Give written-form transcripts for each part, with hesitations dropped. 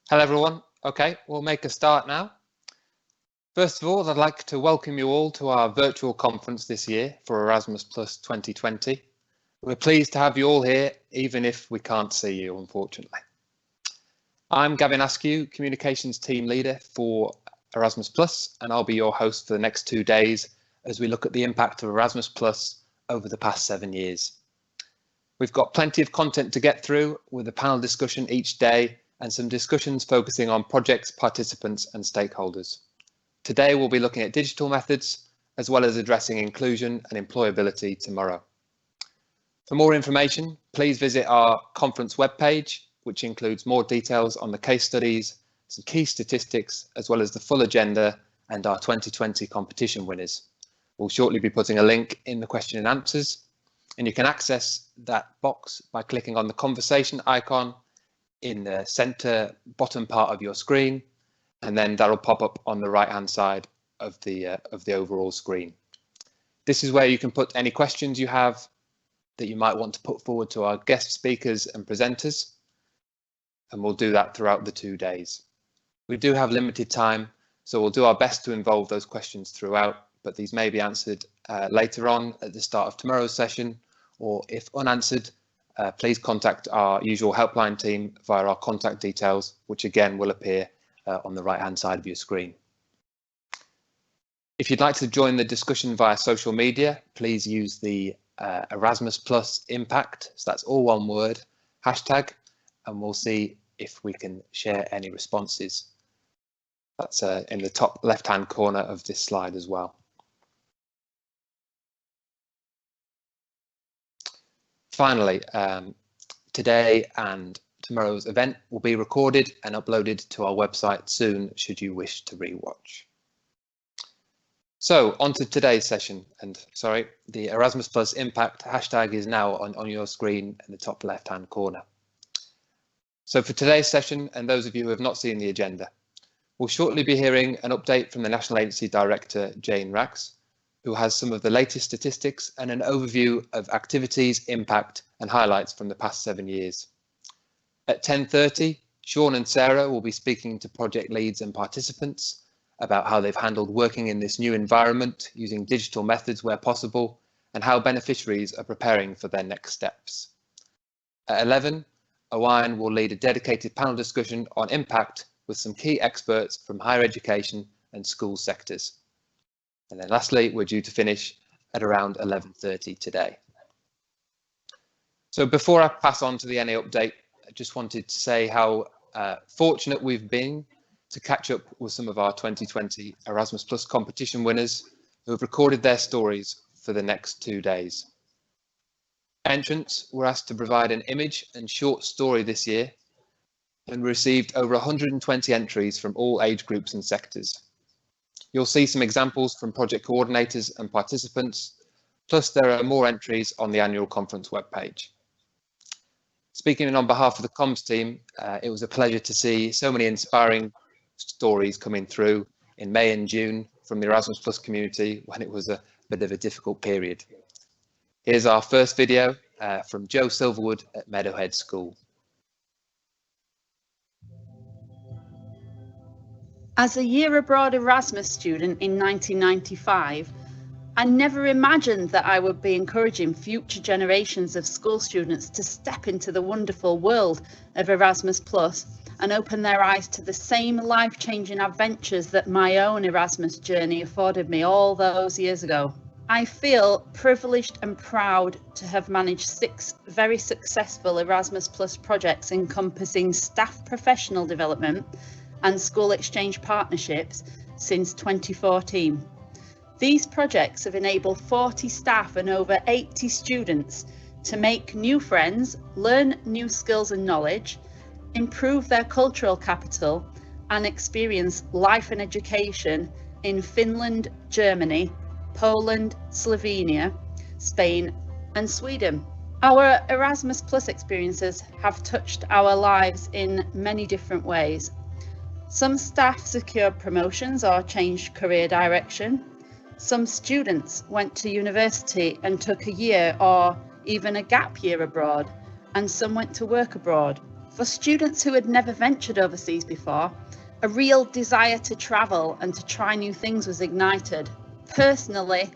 Hello everyone. Okay, we'll make a start now. First of all, I'd like to welcome you all to our virtual conference this year for Erasmus Plus 2020. We're pleased to have you all here, even if we can't see you, unfortunately. I'm Gavin Askew, Communications Team Leader for Erasmus Plus, and I'll be your host for the next 2 days as we look at the impact of Erasmus Plus over the past 7 years. We've got plenty of content to get through with a panel discussion each day and some discussions focusing on projects, participants and stakeholders. Today we'll be looking at digital methods as well as addressing inclusion and employability tomorrow. For more information, please visit our conference webpage, which includes more details on the case studies, some key statistics, as well as the full agenda and our 2020 competition winners. We'll shortly be putting a link in the question and answers, and you can access that box by clicking on the conversation icon in the center bottom part of your screen, and then that'll pop up on the right hand side of the overall screen. This is where you can put any questions you have that you might want to put forward to our guest speakers and presenters, and we'll do that throughout the 2 days. We do have limited time, so we'll do our best to involve those questions throughout, but these may be answered later on at the start of tomorrow's session, or if unanswered, please contact our usual helpline team via our contact details, which again will appear on the right hand side of your screen. If you'd like to join the discussion via social media, please use the Erasmus Plus Impact, so that's all one word, hashtag, and we'll see if we can share any responses. That's in the top left hand corner of this slide as well. Finally, today and tomorrow's event will be recorded and uploaded to our website soon, should you wish to rewatch. So on to today's session, and sorry, the Erasmus Plus Impact hashtag is now on your screen in the top left hand corner. So for today's session, and those of you who have not seen the agenda, we'll shortly be hearing an update from the National Agency Director, Jane Rax, who has some of the latest statistics and an overview of activities, impact and highlights from the past 7 years. At 10:30, Sean and Sarah will be speaking to project leads and participants about how they've handled working in this new environment using digital methods where possible and how beneficiaries are preparing for their next steps. At 11, Owain will lead a dedicated panel discussion on impact with some key experts from higher education and school sectors. And then lastly, we're due to finish at around 11:30 today. So before I pass on to the NA update, I just wanted to say how fortunate we've been to catch up with some of our 2020 Erasmus Plus competition winners who have recorded their stories for the next 2 days. Entrants were asked to provide an image and short story this year and received over 120 entries from all age groups and sectors. You'll see some examples from project coordinators and participants, plus there are more entries on the annual conference webpage. Speaking on behalf of the comms team, it was a pleasure to see so many inspiring stories coming through in May and June from the Erasmus Plus community when it was a bit of a difficult period. Here's our first video from Joe Silverwood at Meadowhead School. As a year abroad Erasmus student in 1995, I never imagined that I would be encouraging future generations of school students to step into the wonderful world of Erasmus Plus and open their eyes to the same life-changing adventures that my own Erasmus journey afforded me all those years ago. I feel privileged and proud to have managed 6 very successful Erasmus Plus projects encompassing staff professional development and school exchange partnerships since 2014. These projects have enabled 40 staff and over 80 students to make new friends, learn new skills and knowledge, improve their cultural capital, and experience life and education in Finland, Germany, Poland, Slovenia, Spain, and Sweden. Our Erasmus Plus experiences have touched our lives in many different ways. Some staff secured promotions or changed career direction. Some students went to university and took a year or even a gap year abroad, and some went to work abroad. For students who had never ventured overseas before, a real desire to travel and to try new things was ignited. Personally,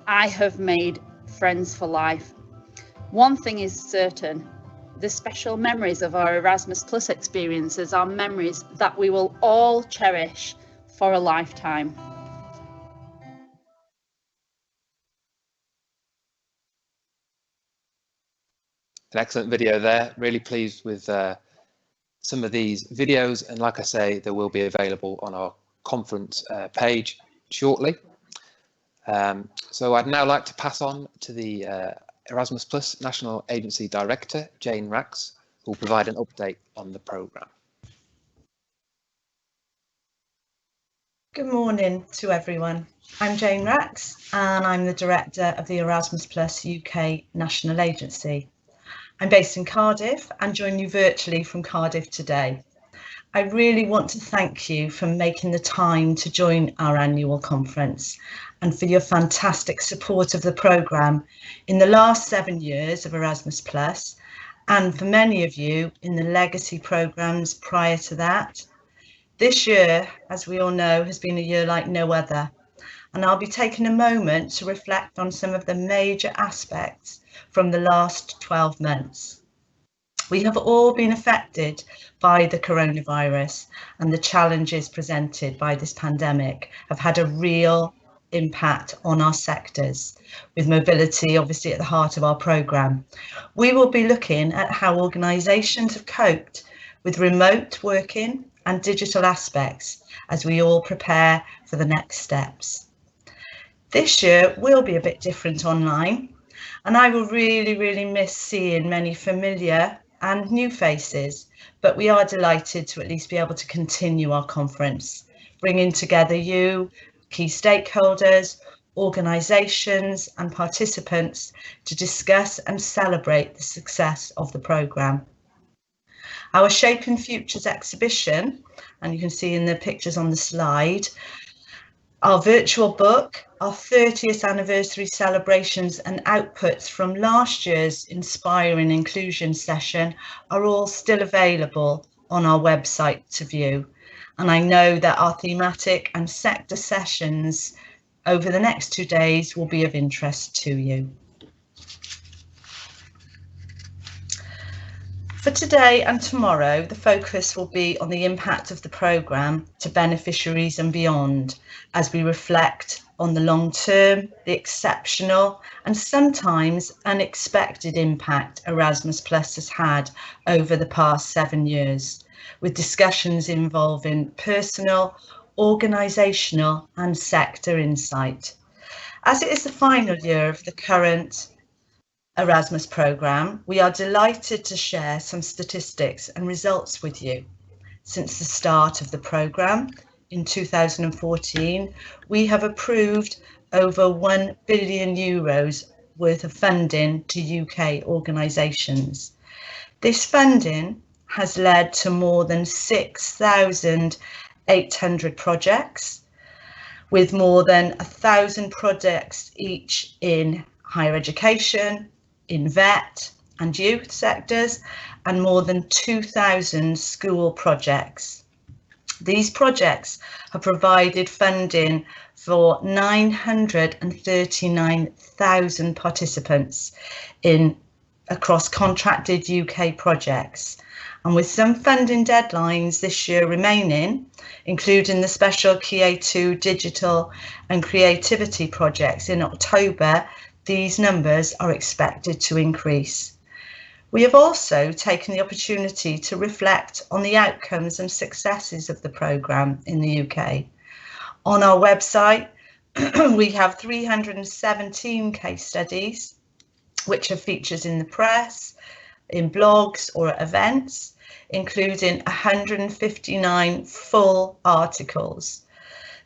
I have made friends for life. One thing is certain, the special memories of our Erasmus Plus experiences are memories that we will all cherish for a lifetime. An excellent video there. Really pleased with some of these videos, and like I say, they will be available on our conference page shortly. So I'd now like to pass on to the Erasmus Plus National Agency Director, Jane Rax, who will provide an update on the programme. Good morning to everyone. I'm Jane Rax and I'm the Director of the Erasmus Plus UK National Agency. I'm based in Cardiff and join you virtually from Cardiff today. I really want to thank you for making the time to join our annual conference and for your fantastic support of the programme in the last 7 years of Erasmus Plus, and for many of you in the legacy programmes prior to that. This year, as we all know, has been a year like no other, and I'll be taking a moment to reflect on some of the major aspects from the last 12 months. We have all been affected by the coronavirus, and the challenges presented by this pandemic have had a real impact on our sectors, with mobility obviously at the heart of our programme. We will be looking at how organisations have coped with remote working and digital aspects as we all prepare for the next steps. This year will be a bit different online, and I will really miss seeing many familiar and new faces, but we are delighted to at least be able to continue our conference, bringing together you, key stakeholders, organisations and participants to discuss and celebrate the success of the programme. Our Shaping Futures exhibition, and you can see in the pictures on the slide, our virtual book, our 30th anniversary celebrations and outputs from last year's Inspiring Inclusion session are all still available on our website to view. And I know that our thematic and sector sessions over the next 2 days will be of interest to you. For today and tomorrow, the focus will be on the impact of the programme to beneficiaries and beyond, as we reflect on the long-term, the exceptional and sometimes unexpected impact Erasmus Plus has had over the past 7 years, with discussions involving personal, organisational and sector insight. As it is the final year of the current Erasmus programme, we are delighted to share some statistics and results with you. Since the start of the programme in 2014, we have approved over €1 billion worth of funding to UK organisations. This funding has led to more than 6,800 projects, with more than 1,000 projects each in higher education, in vet and youth sectors, and more than 2,000 school projects. These projects have provided funding for 939,000 participants across contracted UK projects. And with some funding deadlines this year remaining, including the special KA2 digital and creativity projects in October, these numbers are expected to increase. We have also taken the opportunity to reflect on the outcomes and successes of the programme in the UK. On our website, we have 317 case studies, which have features in the press, in blogs or at events, including 159 full articles.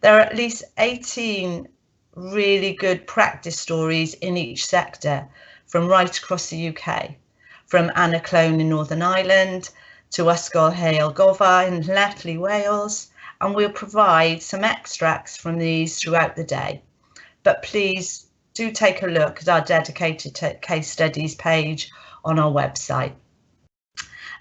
There are at least 18 really good practice stories in each sector from right across the UK, from Anna Clone in Northern Ireland to Ysgol Hale Goffa in Lechley, Wales, and we'll provide some extracts from these throughout the day. But please do take a look at our dedicated case studies page on our website.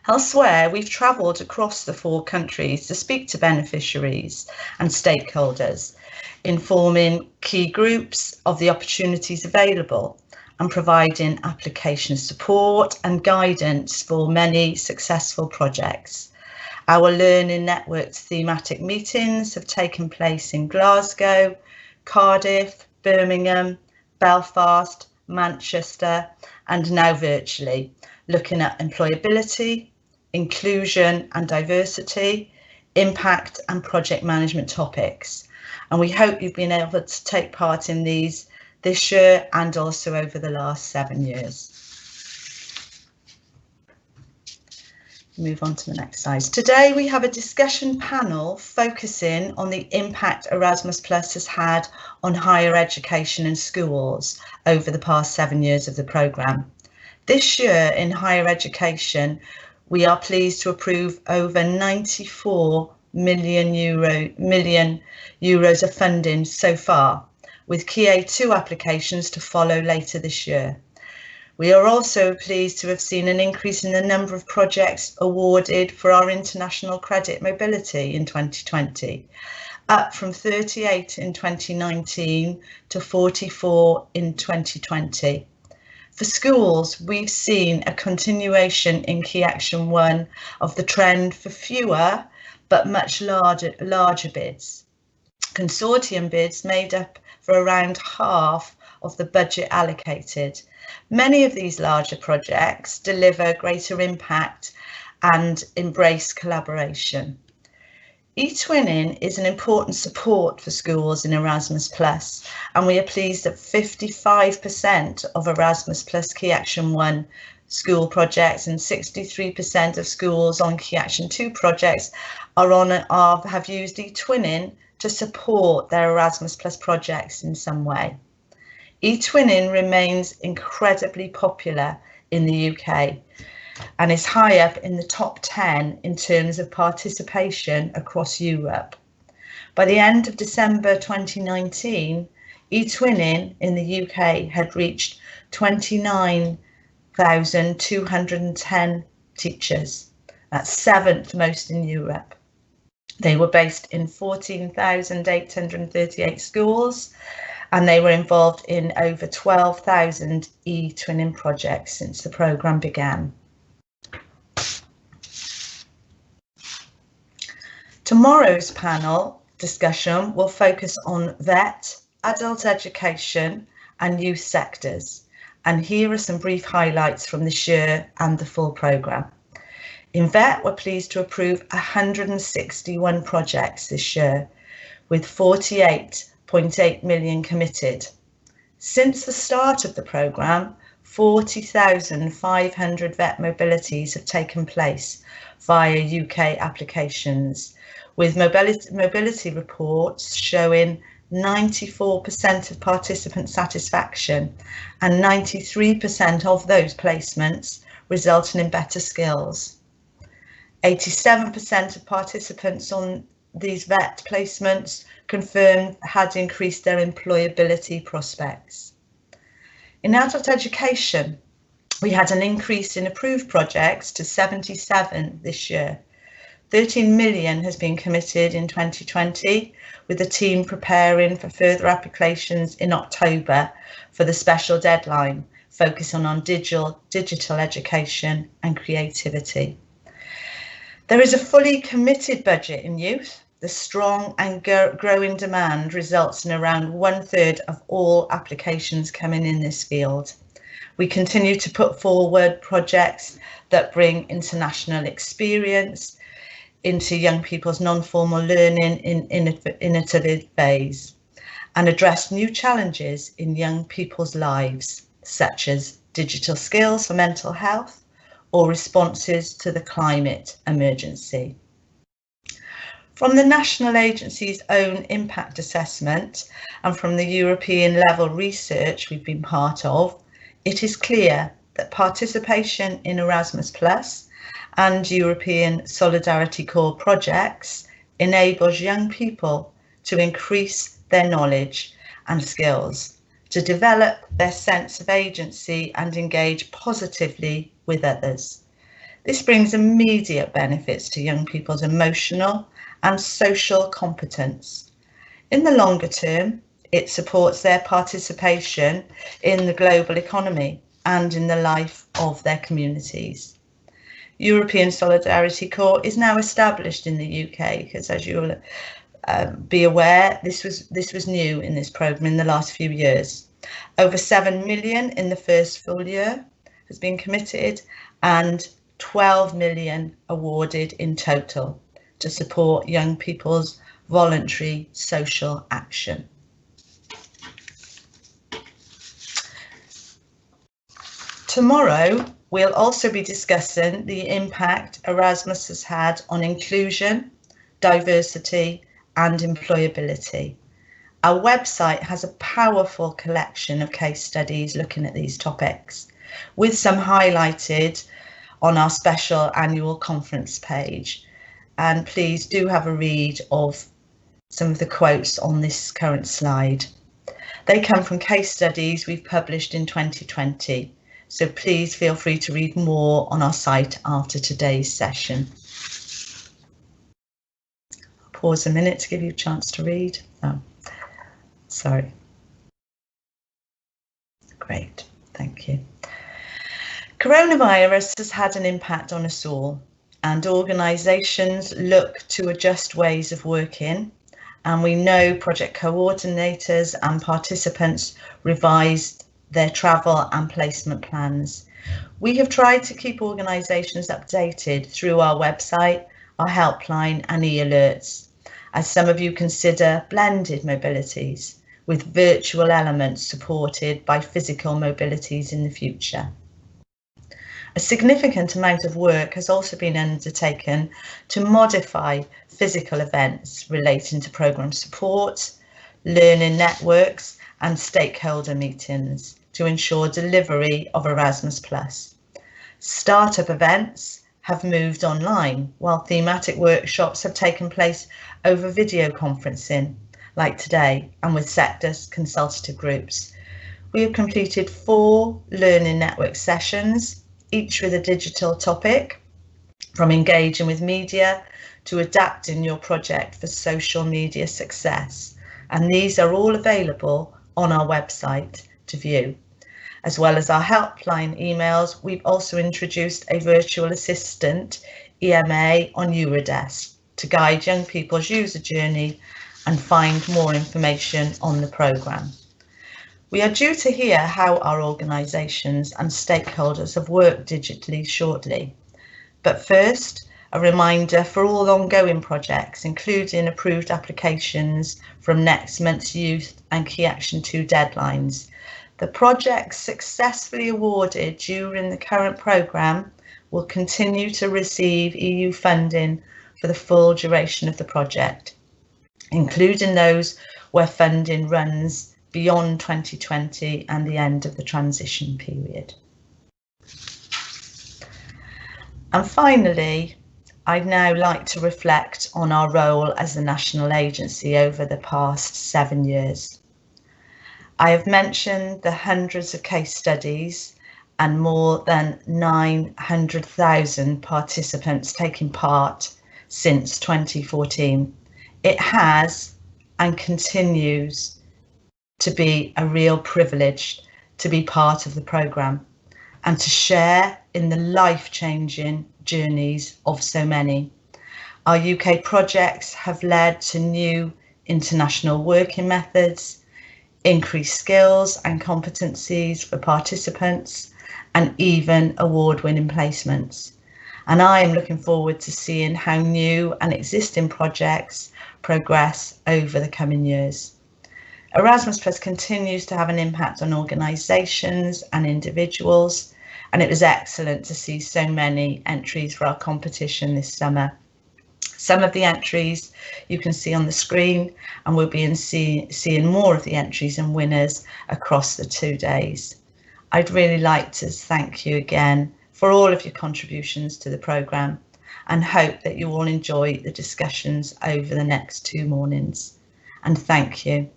Elsewhere, we've travelled across the 4 countries to speak to beneficiaries and stakeholders, informing key groups of the opportunities available and providing application support and guidance for many successful projects. Our Learning Network's thematic meetings have taken place in Glasgow, Cardiff, Birmingham, Belfast, Manchester, and now virtually, looking at employability, inclusion and diversity, impact and project management topics. And we hope you've been able to take part in these this year and also over the last 7 years. Move on to the next slide. Today we have a discussion panel focusing on the impact Erasmus Plus has had on higher education and schools over the past 7 years of the programme. This year in higher education, we are pleased to approve over 94 million euros of funding so far, with Key A2 applications to follow later this year. We are also pleased to have seen an increase in the number of projects awarded for our international credit mobility in 2020, up from 38 in 2019 to 44 in 2020. For schools, we've seen a continuation in Key Action 1 of the trend for fewer but much larger bids. Consortium bids made up for around half of the budget allocated. Many of these larger projects deliver greater impact and embrace collaboration. E-twinning is an important support for schools in Erasmus Plus, and we are pleased that 55% of Erasmus Plus Key Action 1 school projects and 63% of schools on Key Action 2 projects have used e-twinning to support their Erasmus Plus projects in some way. E-twinning remains incredibly popular in the UK and is high up in the top 10 in terms of participation across Europe. By the end of December 2019, e-twinning in the UK had reached 29,210 teachers. That's 7th most in Europe. They were based in 14,838 schools, and they were involved in over 12,000 e-twinning projects since the programme began. Tomorrow's panel discussion will focus on VET, adult education and youth sectors, and here are some brief highlights from this year and the full programme. In VET, we're pleased to approve 161 projects this year, with 48.8 million committed. Since the start of the programme, 40,500 VET mobilities have taken place via UK applications, with mobility reports showing 94% of participant satisfaction and 93% of those placements resulting in better skills. 87% of participants on these VET placements confirmed had increased their employability prospects. In adult education, we had an increase in approved projects to 77 this year. 13 million has been committed in 2020, with the team preparing for further applications in October for the special deadline, focusing on digital education and creativity. There is a fully committed budget in youth. The strong and growing demand results in around 1/3 of all applications coming in this field. We continue to put forward projects that bring international experience into young people's non-formal learning in innovative ways and address new challenges in young people's lives, such as digital skills for mental health or responses to the climate emergency. From the national agency's own impact assessment and from the European level research we've been part of, it is clear that participation in Erasmus Plus and European Solidarity Corps projects enables young people to increase their knowledge and skills, to develop their sense of agency and engage positively with others. This brings immediate benefits to young people's emotional and social competence. In the longer term, it supports their participation in the global economy and in the life of their communities. European Solidarity Corps is now established in the UK because, as you will be aware, this was new in this programme in the last few years. Over 7 million in the first full year has been committed and 12 million awarded in total to support young people's voluntary social action. Tomorrow, we'll also be discussing the impact Erasmus has had on inclusion, diversity, and employability. Our website has a powerful collection of case studies looking at these topics, with some highlighted on our special annual conference page. And please do have a read of some of the quotes on this current slide. They come from case studies we've published in 2020, so please feel free to read more on our site after today's session. I'll pause a minute to give you a chance to read. Oh, sorry. Great, thank you. Coronavirus has had an impact on us all, and organisations look to adjust ways of working, and we know project coordinators and participants revised their travel and placement plans. We have tried to keep organisations updated through our website, our helpline and e-alerts, as some of you consider blended mobilities with virtual elements supported by physical mobilities in the future. A significant amount of work has also been undertaken to modify physical events relating to programme support, learning networks and stakeholder meetings to ensure delivery of Erasmus+. Startup events have moved online, while thematic workshops have taken place over video conferencing, like today, and with sectors consultative groups. We have completed 4 learning network sessions, each with a digital topic, from engaging with media to adapting your project for social media success. And these are all available on our website to view. As well as our helpline emails, we've also introduced a virtual assistant, EMA, on Eurodesk to guide young people's user journey and find more information on the programme. We are due to hear how our organisations and stakeholders have worked digitally shortly. But first, a reminder for all ongoing projects, including approved applications from next month's Youth and Key Action 2 deadlines. The projects successfully awarded during the current programme will continue to receive EU funding for the full duration of the project, including those where funding runs beyond 2020 and the end of the transition period. And finally, I'd now like to reflect on our role as a national agency over the past 7 years. I have mentioned the hundreds of case studies and more than 900,000 participants taking part since 2014. It has and continues to be a real privilege to be part of the programme and to share in the life-changing journeys of so many. Our UK projects have led to new international working methods, increased skills and competencies for participants, and even award-winning placements. And I am looking forward to seeing how new and existing projects progress over the coming years. Erasmus Plus continues to have an impact on organisations and individuals, and it was excellent to see so many entries for our competition this summer. Some of the entries you can see on the screen, and we'll be seeing more of the entries and winners across the 2 days. I'd really like to thank you again for all of your contributions to the programme and hope that you all enjoy the discussions over the next 2 mornings. And thank you.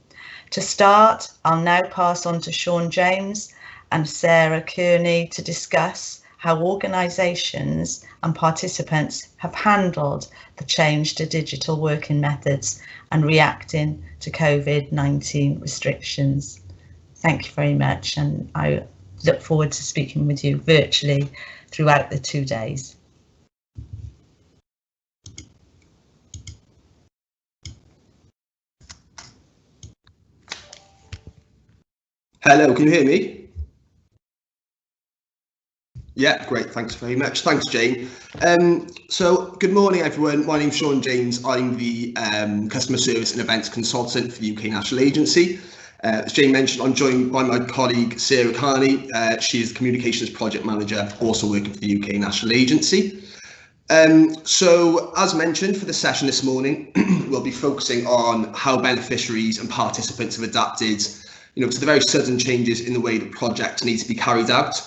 To start, I'll now pass on to Sean James and Sarah Kearney to discuss how organisations and participants have handled the change to digital working methods and reacting to COVID-19 restrictions. Thank you very much, and I look forward to speaking with you virtually throughout the 2 days. Hello, can you hear me? Yeah, great, thanks very much. Thanks, Jane. So good morning, everyone. My name's Sean James. I'm the Customer Service and Events Consultant for the UK National Agency. As Jane mentioned, I'm joined by my colleague, Sarah Carney. She is the Communications Project Manager, also working for the UK National Agency. So as mentioned for the session this morning, we'll be focusing on how beneficiaries and participants have adapted to the very sudden changes in the way that projects need to be carried out,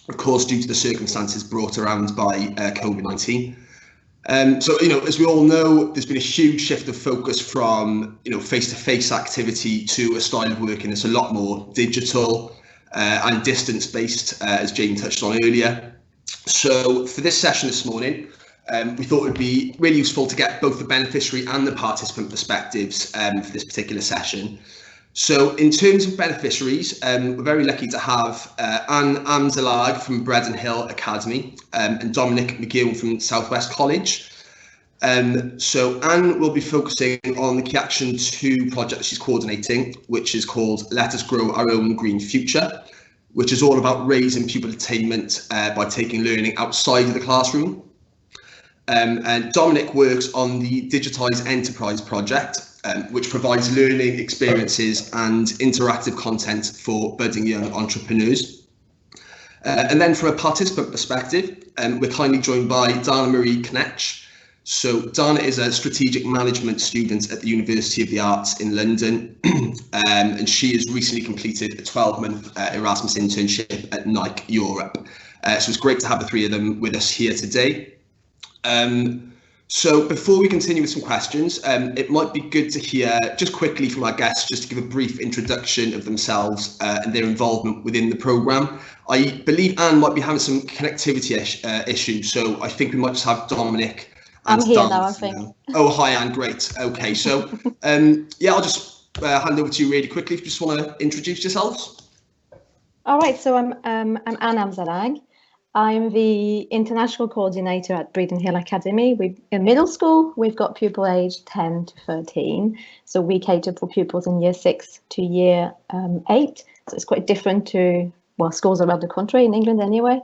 of course, due to the circumstances brought around by COVID-19. So, as we all know, there's been a huge shift of focus from, face-to-face activity to a style of working that's a lot more digital and distance-based, as Jane touched on earlier. So for this session this morning, we thought it would be really useful to get both the beneficiary and the participant perspectives for this particular session. So in terms of beneficiaries, we're very lucky to have Anne Amzalag from Breadon Hill Academy and Dominic McGill from Southwest College. So Anne will be focusing on the Key Action 2 project that she's coordinating, which is called Let Us Grow Our Own Green Future, which is all about raising pupil attainment by taking learning outside of the classroom. And Dominic works on the Digitised Enterprise project, which provides learning experiences and interactive content for budding young entrepreneurs. And then from a participant perspective, we're kindly joined by Dana Marie Knetch. So Dana is a strategic management student at the University of the Arts in London, and she has recently completed a 12-month Erasmus internship at Nike Europe. So it's great to have the three of them with us here today. So before we continue with some questions, it might be good to hear just quickly from our guests, just to give a brief introduction of themselves and their involvement within the programme. I believe Anne might be having some connectivity issues, so I think we might just have Dominic. I'm here now, I think. Oh, hi Anne, great. Okay, so yeah, I'll just hand over to you really quickly if you just want to introduce yourselves. All right, so I'm Anne Amzalag. I'm the international coordinator at Breedon Hill Academy. In middle school, we've got pupil aged 10 to 13. So we cater for pupils in year 6 to year 8. So it's quite different to, well, schools around the country, in England anyway.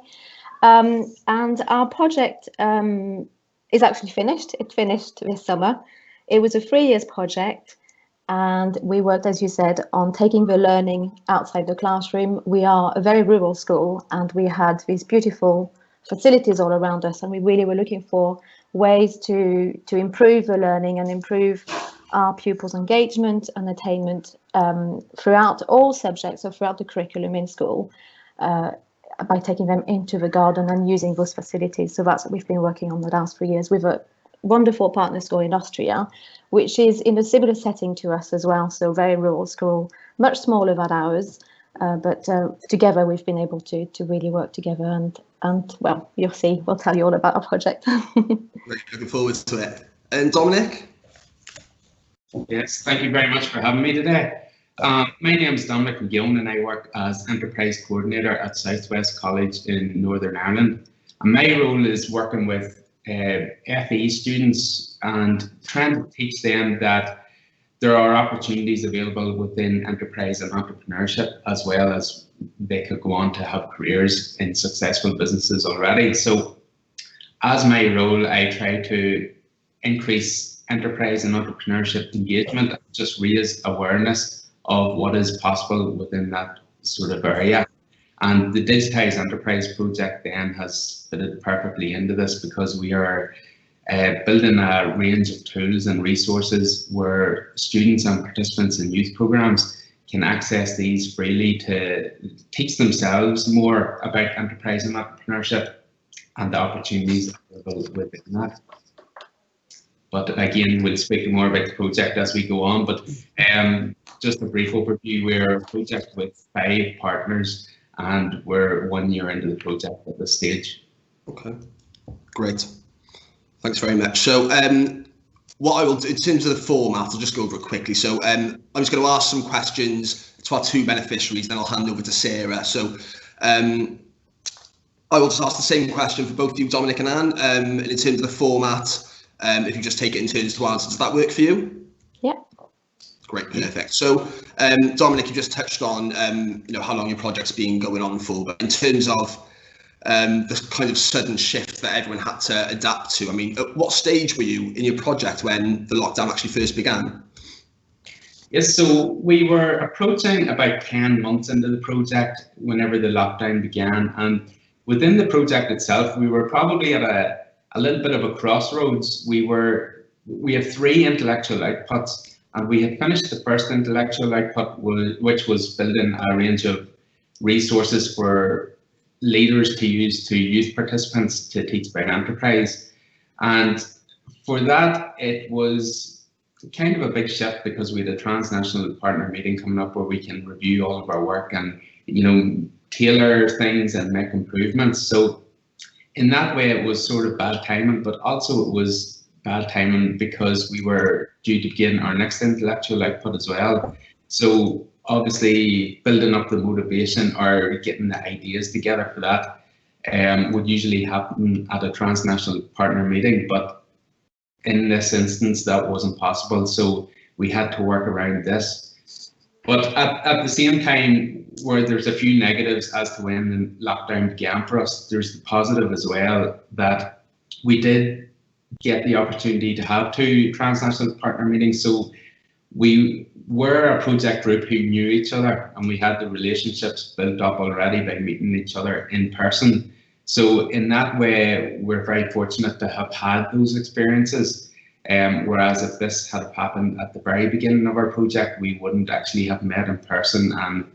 And our project is actually finished. It finished this summer. It was a 3 years project. And we worked, as you said, on taking the learning outside the classroom. We are a very rural school and we had these beautiful facilities all around us, and we really were looking for ways to improve the learning and improve our pupils' engagement and attainment throughout all subjects, so throughout the curriculum in school, by taking them into the garden and using those facilities. So that's what we've been working on the last 3 years with a wonderful partner school in Austria, which is in a similar setting to us as well, so very rural school, much smaller than ours, but together we've been able to really work together, and well, you'll see, we'll tell you all about our project. Really looking forward to it. And Dominic? Yes, thank you very much for having me today. My name is Dominic McGill and I work as Enterprise Coordinator at Southwest College in Northern Ireland. And my role is working with FE students and trying to teach them that there are opportunities available within enterprise and entrepreneurship, as well as they could go on to have careers in successful businesses already. So as my role, I try to increase enterprise and entrepreneurship engagement, just raise awareness of what is possible within that sort of area. And the Digitised Enterprise project then has fitted perfectly into this, because we are building a range of tools and resources where students and participants in youth programs can access these freely to teach themselves more about enterprise and entrepreneurship and the opportunities available within that. But again, we'll speak more about the project as we go on. But just a brief overview, we're a project with 5 partners, and we're 1 year into the project at this stage. Okay, great. Thanks very much. So what I will do in terms of the format, I'll just go over it quickly. So I'm just going to ask some questions to our two beneficiaries, then I'll hand over to Sarah. So I will just ask the same question for both of you, Dominic and Anne. And in terms of the format, if you just take it in turns to answer, does that work for you? Yeah. Great, perfect. So Dominic, you just touched on how long your project's been going on for, but in terms of the kind of sudden shift that everyone had to adapt to, I mean, at what stage were you in your project when the lockdown actually first began? Yes, so we were approaching about 10 months into the project whenever the lockdown began, and within the project itself, we were probably at a little bit of a crossroads. We have 3 intellectual outputs, and we had finished the first intellectual output, which was building a range of resources for leaders to use to youth participants to teach about enterprise. And for that, it was kind of a big shift because we had a transnational partner meeting coming up where we can review all of our work and, tailor things and make improvements. So in that way, it was sort of bad timing, but also it was bad timing because we were due to begin our next intellectual output as well. So obviously building up the motivation or getting the ideas together for that would usually happen at a transnational partner meeting, but in this instance that wasn't possible, so we had to work around this. But at the same time, where there's a few negatives as to when the lockdown began for us, there's the positive as well, that we did get the opportunity to have 2 transnational partner meetings. So we were a project group who knew each other, and we had the relationships built up already by meeting each other in person. So in that way, we're very fortunate to have had those experiences. Whereas if this had happened at the very beginning of our project, we wouldn't actually have met in person, and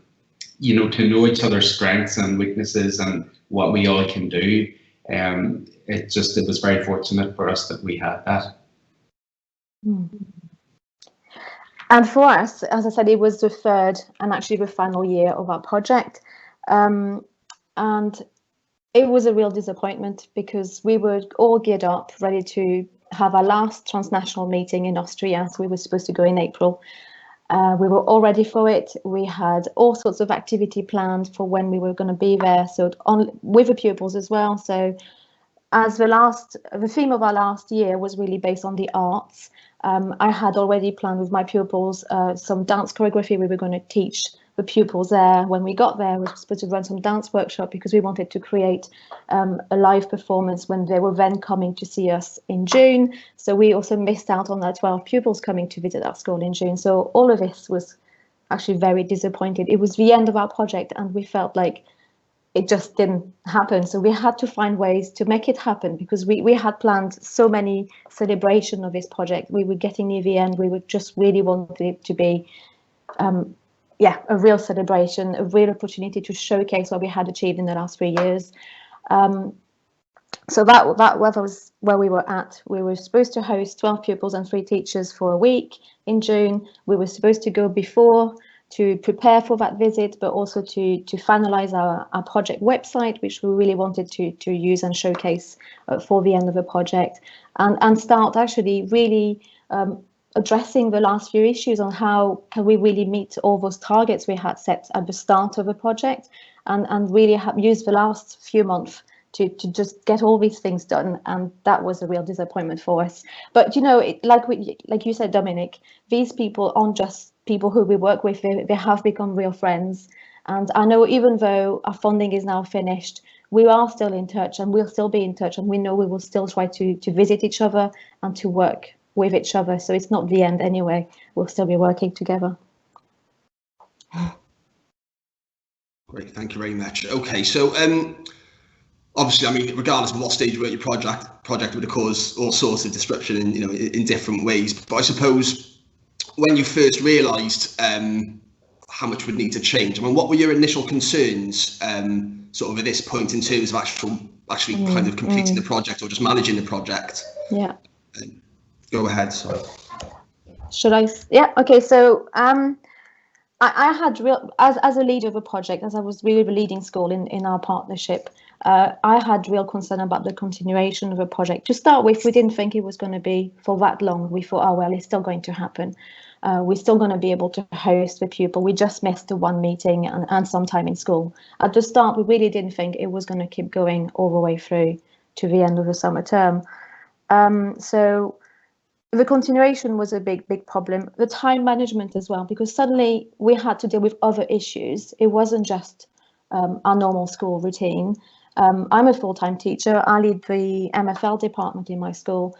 to know each other's strengths and weaknesses and what we all can do. It was very fortunate for us that we had that. And for us, as I said, it was the 3rd and actually the final year of our project. And it was a real disappointment because we were all geared up, ready to have our last transnational meeting in Austria. So we were supposed to go in April. We were all ready for it. We had all sorts of activity planned for when we were going to be there, so with the pupils as well. So as the theme of our last year was really based on the arts, I had already planned with my pupils some dance choreography we were going to teach the pupils there. When we got there, we were supposed to run some dance workshop because we wanted to create a live performance when they were then coming to see us in June. So we also missed out on our 12 pupils coming to visit our school in June. So all of this was actually very disappointed. It was the end of our project and we felt like it just didn't happen. So we had to find ways to make it happen because we had planned so many celebration of this project. We were getting near the end. We would just really wanted it to be a real celebration, a real opportunity to showcase what we had achieved in the last 3 years. So that was where we were at. We were supposed to host 12 pupils and 3 teachers for a week in June. We were supposed to go before to prepare for that visit, but also to finalize our project website, which we really wanted to use and showcase for the end of the project, and start actually really addressing the last few issues on how can we really meet all those targets we had set at the start of the project, and really use the last few months to just get all these things done. And that was a real disappointment for us. But like you said, Dominic, these people aren't just people who we work with, they have become real friends. And I know even though our funding is now finished, we are still in touch and we'll still be in touch, and we know we will still try to visit each other and to work with each other. So it's not the end anyway, we'll still be working together. Great, thank you very much. Okay, so obviously, I mean, regardless of what stage you were at your project would have caused all sorts of disruption in different ways. But I suppose when you first realised how much would need to change, I mean, what were your initial concerns sort of at this point in terms of actually kind of completing the project or just managing the project? Yeah. Go ahead, sorry. Should I? Yeah, okay, so I had as a leader of a project, as I was really leading school in our partnership, I had real concern about the continuation of a project. To start with, we didn't think it was going to be for that long. We thought, oh well, it's still going to happen. We're still going to be able to host the pupil. We just missed the one meeting and some time in school. At the start, we really didn't think it was going to keep going all the way through to the end of the summer term. So the continuation was a big problem. The time management as well, because suddenly we had to deal with other issues. It wasn't just our normal school routine. I'm a full-time teacher. I lead the MFL department in my school,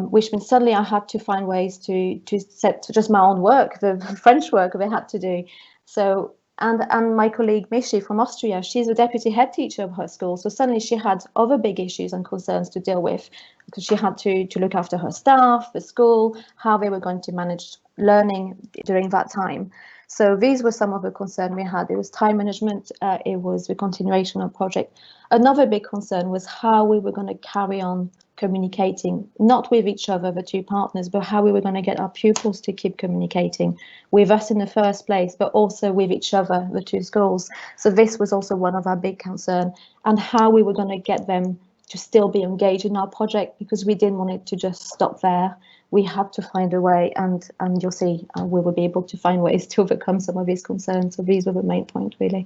which means suddenly I had to find ways to set just my own work, the French work they had to do. So and my colleague Mishi from Austria, she's a deputy head teacher of her school. So suddenly she had other big issues and concerns to deal with, because she had to look after her staff, the school, how they were going to manage learning during that time. So these were some of the concerns we had. It was time management, it was the continuation of project. Another big concern was how we were going to carry on communicating, not with each other, the two partners, but how we were going to get our pupils to keep communicating with us in the first place, but also with each other, the two schools. So this was also one of our big concerns, and how we were going to get them to still be engaged in our project, because we didn't want it to just stop there. We had to find a way, and you'll see we will be able to find ways to overcome some of these concerns. So these were the main point, really.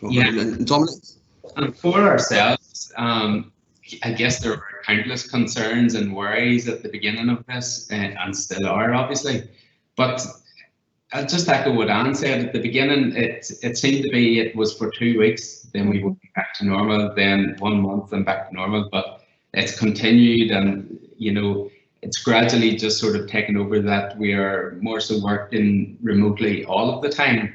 Yeah. And Dominic? And for ourselves, I guess there were countless concerns and worries at the beginning of this, and still are, obviously. But I'll just echo what Anne said at the beginning. It seemed to be it was for 2 weeks, then we went back to normal, then 1 month and back to normal. But it's continued, and it's gradually just sort of taken over that we are more so working remotely all of the time.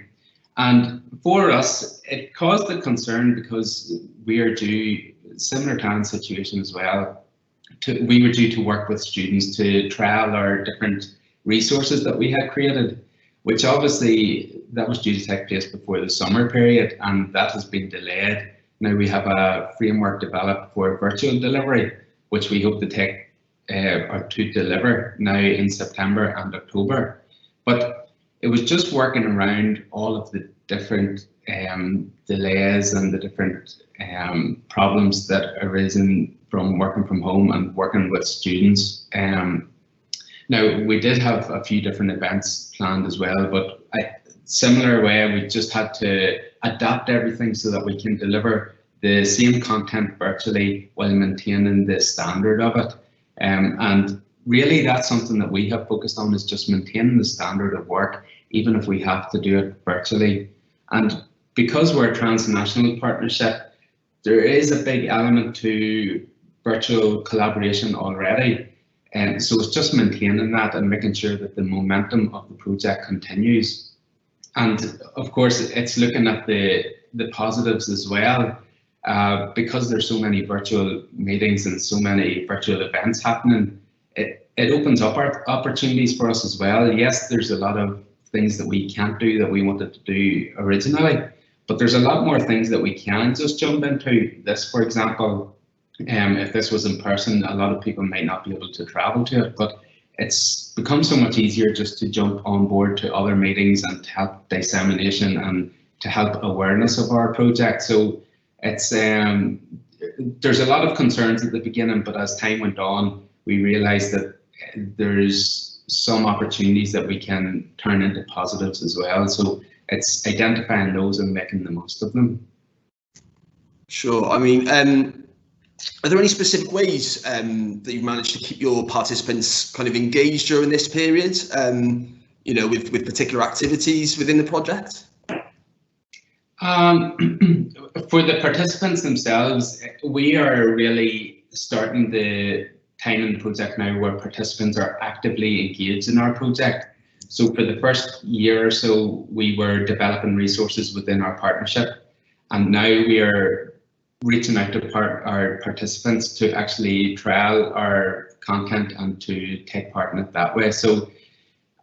And for us, it caused a concern because we are due, similar to Anne's situation as well, we were due to work with students to trial our different resources that we had created, which obviously that was due to take place before the summer period, and that has been delayed. Now we have a framework developed for virtual delivery, which we hope to take or to deliver now in September and October. But it was just working around all of the different delays and the different problems that arisen from working from home and working with students. Now, we did have a few different events planned as well, but similar way, we just had to adapt everything so that we can deliver the same content virtually while maintaining the standard of it. And really, that's something that we have focused on, is just maintaining the standard of work, even if we have to do it virtually. And because we're a transnational partnership, there is a big element to virtual collaboration already. And so it's just maintaining that and making sure that the momentum of the project continues. And of course, it's looking at the positives as well, because there's so many virtual meetings and so many virtual events happening. It opens up our opportunities for us as well. Yes, there's a lot of things that we can't do that we wanted to do originally, but there's a lot more things that we can just jump into. This, for example, if this was in person, a lot of people might not be able to travel to it, but it's become so much easier just to jump on board to other meetings and to help dissemination and to help awareness of our project. So it's there's a lot of concerns at the beginning, but as time went on, we realized that there's some opportunities that we can turn into positives as well. So it's identifying those and making the most of them. Sure. I mean, are there any specific ways that you've managed to keep your participants kind of engaged during this period, with particular activities within the project? For the participants themselves, we are really starting the time in the project now where participants are actively engaged in our project. So for the first year or so, we were developing resources within our partnership, and now we are reaching out to our participants to actually trial our content and to take part in it that way. So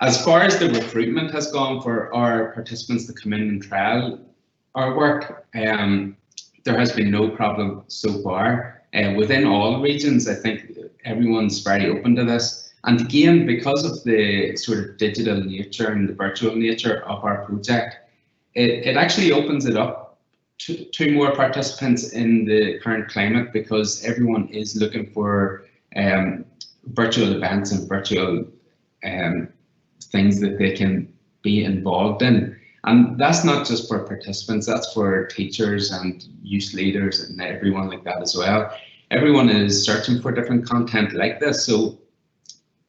as far as the recruitment has gone for our participants to come in and trial our work, there has been no problem so far. Within all regions, I think everyone's very open to this, And again, because of the sort of digital nature and the virtual nature of our project, it actually opens it up to more participants in the current climate, because everyone is looking for virtual events and virtual things that they can be involved in. And that's not just for participants, that's for teachers and youth leaders and everyone like that as well. Everyone is searching for different content like this. So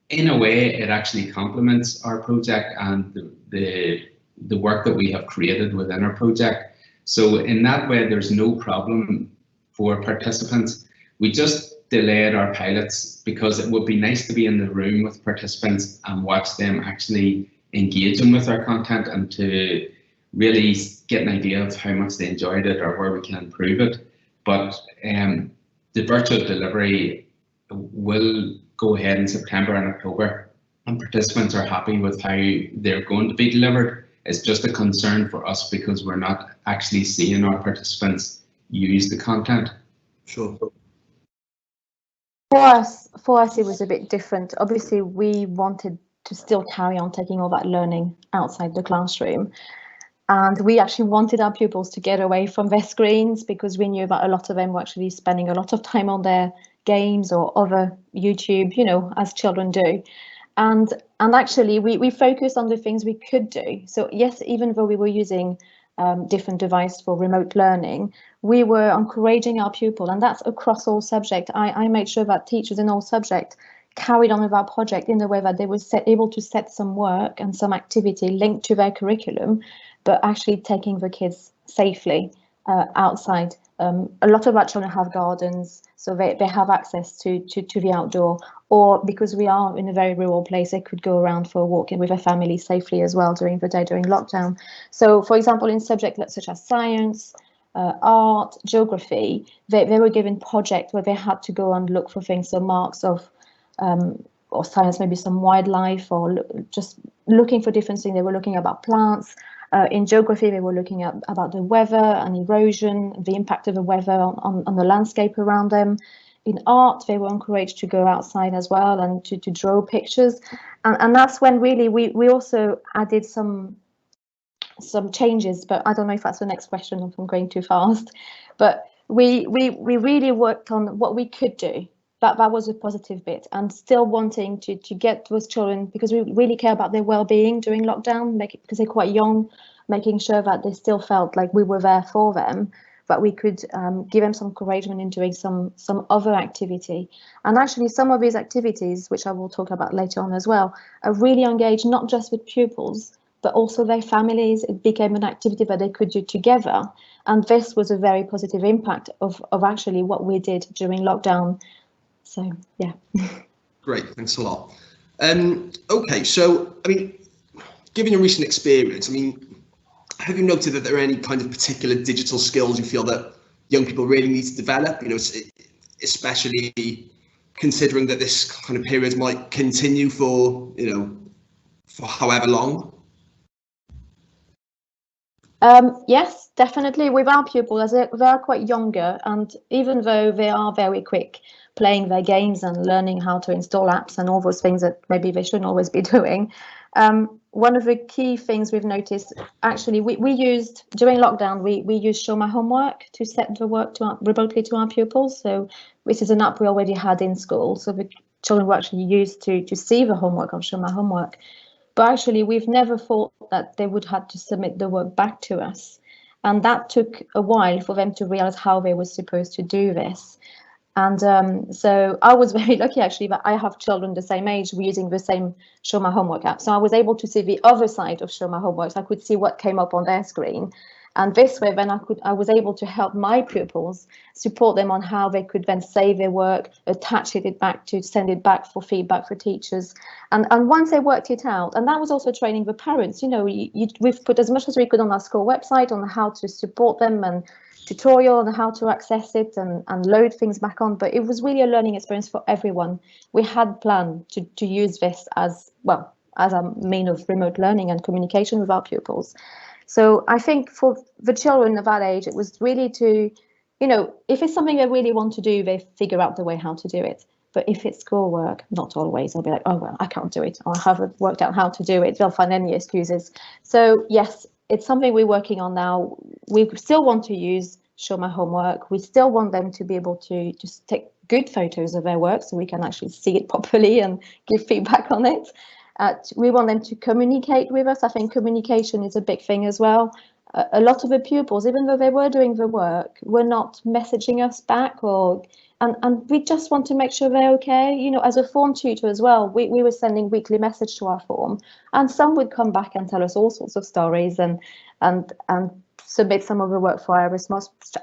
in a way, it actually complements our project and the work that we have created within our project. So in that way, there's no problem for participants. We just delayed our pilots because it would be nice to be in the room with participants and watch them actually engaging with our content and to really get an idea of how much they enjoyed it or where we can improve it. But the virtual delivery will go ahead in September and October, and participants are happy with how they're going to be delivered. It's just a concern for us because we're not actually seeing our participants use the content. Sure. For us, it was a bit different. Obviously, we wanted to still carry on taking all that learning outside the classroom. And we actually wanted our pupils to get away from their screens, because we knew that a lot of them were actually spending a lot of time on their games or other YouTube, you know, as children do. And actually, we focused on the things we could do. So yes, even though we were using different devices for remote learning, we were encouraging our pupils, and that's across all subjects. I made sure that teachers in all subjects carried on with our project in the way that they were able to set some work and some activity linked to their curriculum, but actually taking the kids safely outside. A lot of our children have gardens, so they have access to the outdoor, or because we are in a very rural place, they could go around for a walk with their family safely as well during the day, during lockdown. So, for example, in subjects such as science, art, geography, they were given projects where they had to go and look for things, so marks of or science, maybe some wildlife, or just looking for different things. They were looking about plants. In geography, they were looking at about the weather and erosion, the impact of the weather on the landscape around them. In art, they were encouraged to go outside as well and to draw pictures. And that's when really we also added some changes, but I don't know if that's the next question, if I'm going too fast. But we really worked on what we could do. That was a positive bit, and still wanting to get those children, because we really care about their well-being during lockdown, because they're quite young, making sure that they still felt like we were there for them, that we could give them some encouragement in doing some other activity. And actually some of these activities, which I will talk about later on as well, are really engaged not just with pupils, but also their families. It became an activity that they could do together. And this was a very positive impact of actually what we did during lockdown. So, yeah. Great, thanks a lot. Okay, so, I mean, given your recent experience, I mean, have you noted that there are any kind of particular digital skills you feel that young people really need to develop, you know, especially considering that this kind of period might continue for, you know, for however long? Yes, definitely. With our pupils, as they are quite younger, and even though they are very quick playing their games and learning how to install apps and all those things that maybe they shouldn't always be doing, one of the key things we've noticed, actually, we used during lockdown, we used Show My Homework to set the work remotely to our pupils. So this is an app we already had in school, so the children were actually used to see the homework on Show My Homework. But actually, we've never thought that they would have to submit the work back to us. And that took a while for them to realize how they were supposed to do this. And so I was very lucky, actually, that I have children the same age. We're using the same Show My Homework app. So I was able to see the other side of Show My Homework. So I could see what came up on their screen. And this way, then I was able to help my pupils, support them on how they could then save their work, attach it back to send it back for feedback for teachers. And once they worked it out, and that was also training the parents, you know, we've put as much as we could on our school website on how to support them, and tutorial on how to access it and load things back on. But it was really a learning experience for everyone. We had planned to use this as well as a mean of remote learning and communication with our pupils. So I think for the children of that age, it was really to, you know, if it's something they really want to do, they figure out the way how to do it. But if it's schoolwork, not always. I'll be like, oh, well, I can't do it. Or I haven't worked out how to do it. They'll find any excuses. So yes, it's something we're working on now. We still want to use Show My Homework. We still want them to be able to just take good photos of their work so we can actually see it properly and give feedback on it. We want them to communicate with us. I think communication is a big thing as well. A lot of the pupils, even though they were doing the work, were not messaging us back, and we just want to make sure they're okay. You know, as a form tutor as well, we were sending weekly message to our form, and some would come back and tell us all sorts of stories and submit some of the work for our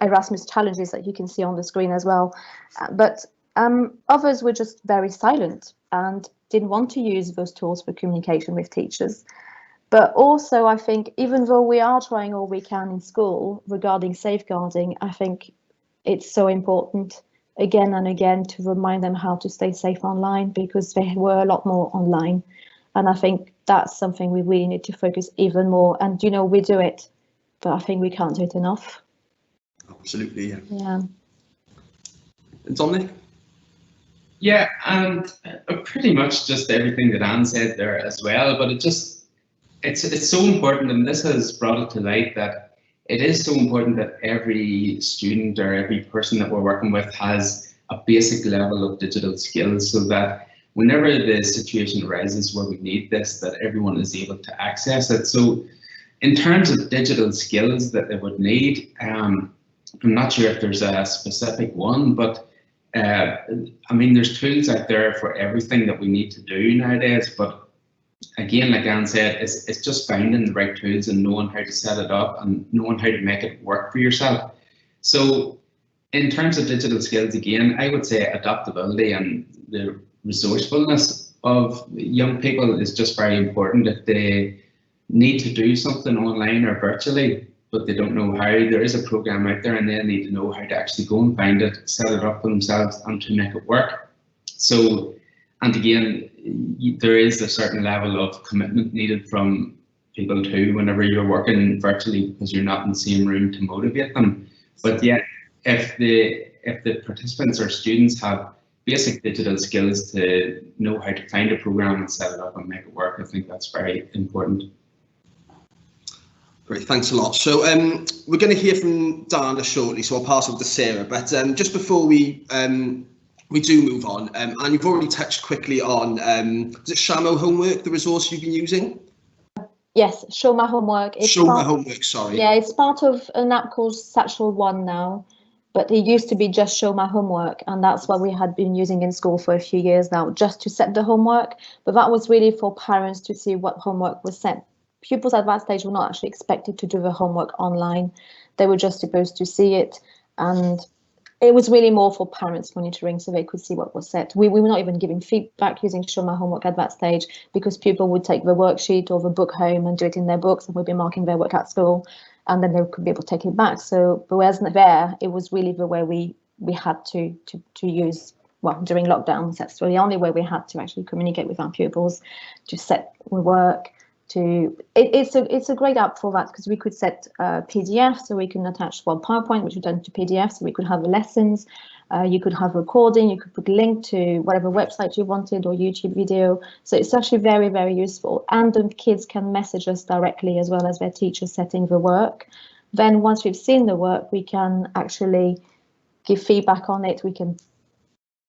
Erasmus challenges that you can see on the screen as well. But others were just very silent and didn't want to use those tools for communication with teachers. But also, I think, even though we are trying all we can in school regarding safeguarding, I think it's so important again and again to remind them how to stay safe online, because they were a lot more online. And I think that's something we really need to focus even more. And, you know, we do it, but I think we can't do it enough. Absolutely, yeah. Yeah. And Dominic? Yeah, and pretty much just everything that Anne said there as well, but it's so important, and this has brought it to light, that it is so important that every student or every person that we're working with has a basic level of digital skills, so that whenever the situation arises where we need this, that everyone is able to access it. So in terms of digital skills that they would need, I'm not sure if there's a specific one, but I mean, there's tools out there for everything that we need to do nowadays, but again, like Anne said, it's just finding the right tools and knowing how to set it up and knowing how to make it work for yourself. So in terms of digital skills, again, I would say adaptability and the resourcefulness of young people is just very important. If they need to do something online or virtually, but they don't know how, there is a program out there and they need to know how to actually go and find it, set it up for themselves and to make it work. So, and again, there is a certain level of commitment needed from people too whenever you're working virtually, because you're not in the same room to motivate them. But yet, if the participants or students have basic digital skills to know how to find a program and set it up and make it work, I think that's very important. Great, thanks a lot. So we're going to hear from Diana shortly, so I'll pass over to Sarah. But just before we do move on, and you've already touched quickly on, is it Shamo Homework, the resource you've been using? Yes, Show My Homework. Show My Homework, sorry. Yeah, it's part of an app called Satchel One now, but it used to be just Show My Homework, and that's what we had been using in school for a few years now, just to set the homework. But that was really for parents to see what homework was set. Pupils at that stage were not actually expected to do the homework online. They were just supposed to see it, and it was really more for parents monitoring so they could see what was set. We were not even giving feedback using Show My Homework at that stage, because people would take the worksheet or the book home and do it in their books, and we'd be marking their work at school, and then they could be able to take it back. So, but whereas there, it was really the way we had to use, well, during lockdowns, that's the only way we had to actually communicate with our pupils, to set the work. It's a great app for that, because we could set PDF, so we can attach PowerPoint, which we've done to PDF, so we could have the lessons. You could have recording, you could put a link to whatever website you wanted or YouTube video. So it's actually very, very useful. And the kids can message us directly as well as their teachers setting the work. Then once we've seen the work, we can actually give feedback on it. We can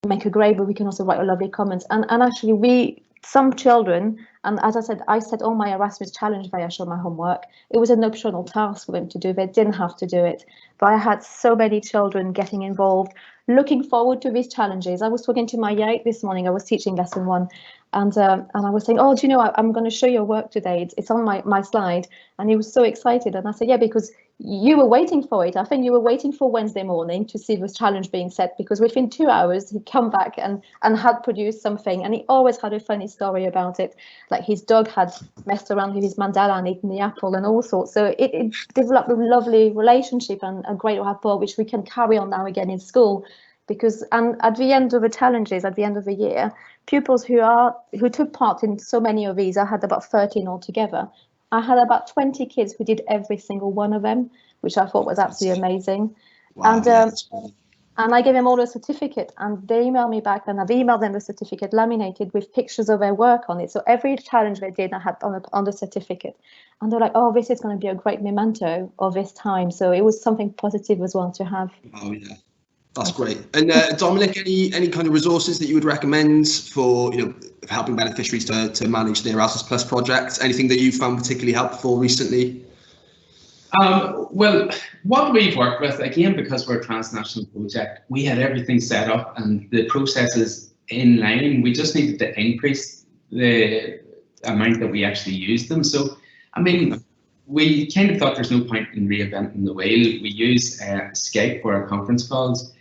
make a grade, but we can also write a lovely comments. And actually some children, and as I said, I set all my Erasmus challenge via Show My Homework. It was an optional task for them to do. They didn't have to do it. But I had so many children getting involved, looking forward to these challenges. I was talking to my year 8 this morning. I was teaching lesson 1, and I was saying, oh, do you know, I'm going to show your work today. It's on my slide. And he was so excited. And I said, yeah, because you were waiting for it. I think you were waiting for Wednesday morning to see this challenge being set, because within 2 hours he'd come back and had produced something, and he always had a funny story about it. Like his dog had messed around with his mandala and eaten the apple and all sorts. So it developed a lovely relationship and a great rapport, which we can carry on now again in school. Because at the end of the challenges, at the end of the year, pupils who took part in so many of these, I had about 13 altogether. I had about 20 kids who did every single one of them, which I thought was absolutely amazing. Wow, and And I gave them all a certificate, and they emailed me back, and I've emailed them the certificate laminated with pictures of their work on it. So every challenge they did, I had on the certificate. And they're like, oh, this is going to be a great memento of this time. So it was something positive as well to have. Oh, yeah. That's great. And Dominic, any kind of resources that you would recommend for, helping beneficiaries to manage the Erasmus Plus project? Anything that you found particularly helpful recently? Well, what we've worked with, again, because we're a transnational project, we had everything set up and the processes in line. We just needed to increase the amount that we actually use them. So, I mean, we kind of thought there's no point in reinventing the wheel. We use Skype for our conference calls.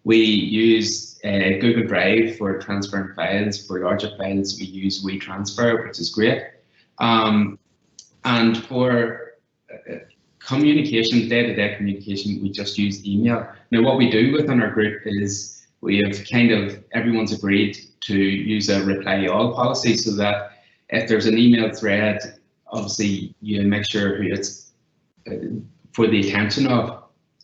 We use Google Drive for transferring files. For larger files, we use WeTransfer, which is great. And for communication, day-to-day communication, we just use email. Now, what we do within our group is we have everyone's agreed to use a reply all policy, so that if there's an email thread, obviously you make sure who it's for the attention of.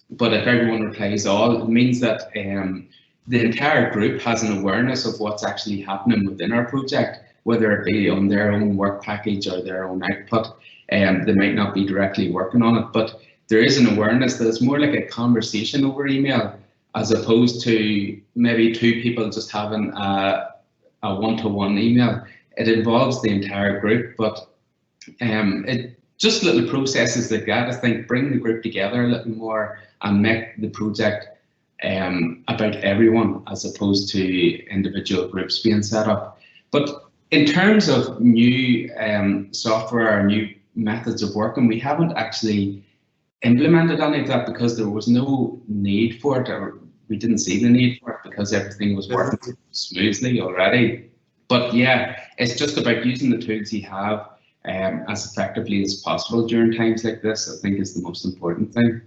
But if everyone replies all, it means that the entire group has an awareness of what's actually happening within our project, whether it be on their own work package or their own output. They might not be directly working on it, but there is an awareness that it's more like a conversation over email, as opposed to maybe two people just having a one-to-one email. It involves the entire group, but just little processes like that, I think, bring the group together a little more and make the project about everyone, as opposed to individual groups being set up. But in terms of new software or new methods of working, we haven't actually implemented any of that because there was no need for it, or we didn't see the need for it because everything was working smoothly already. But yeah, it's just about using the tools you have as effectively as possible during times like this, I think, is the most important thing.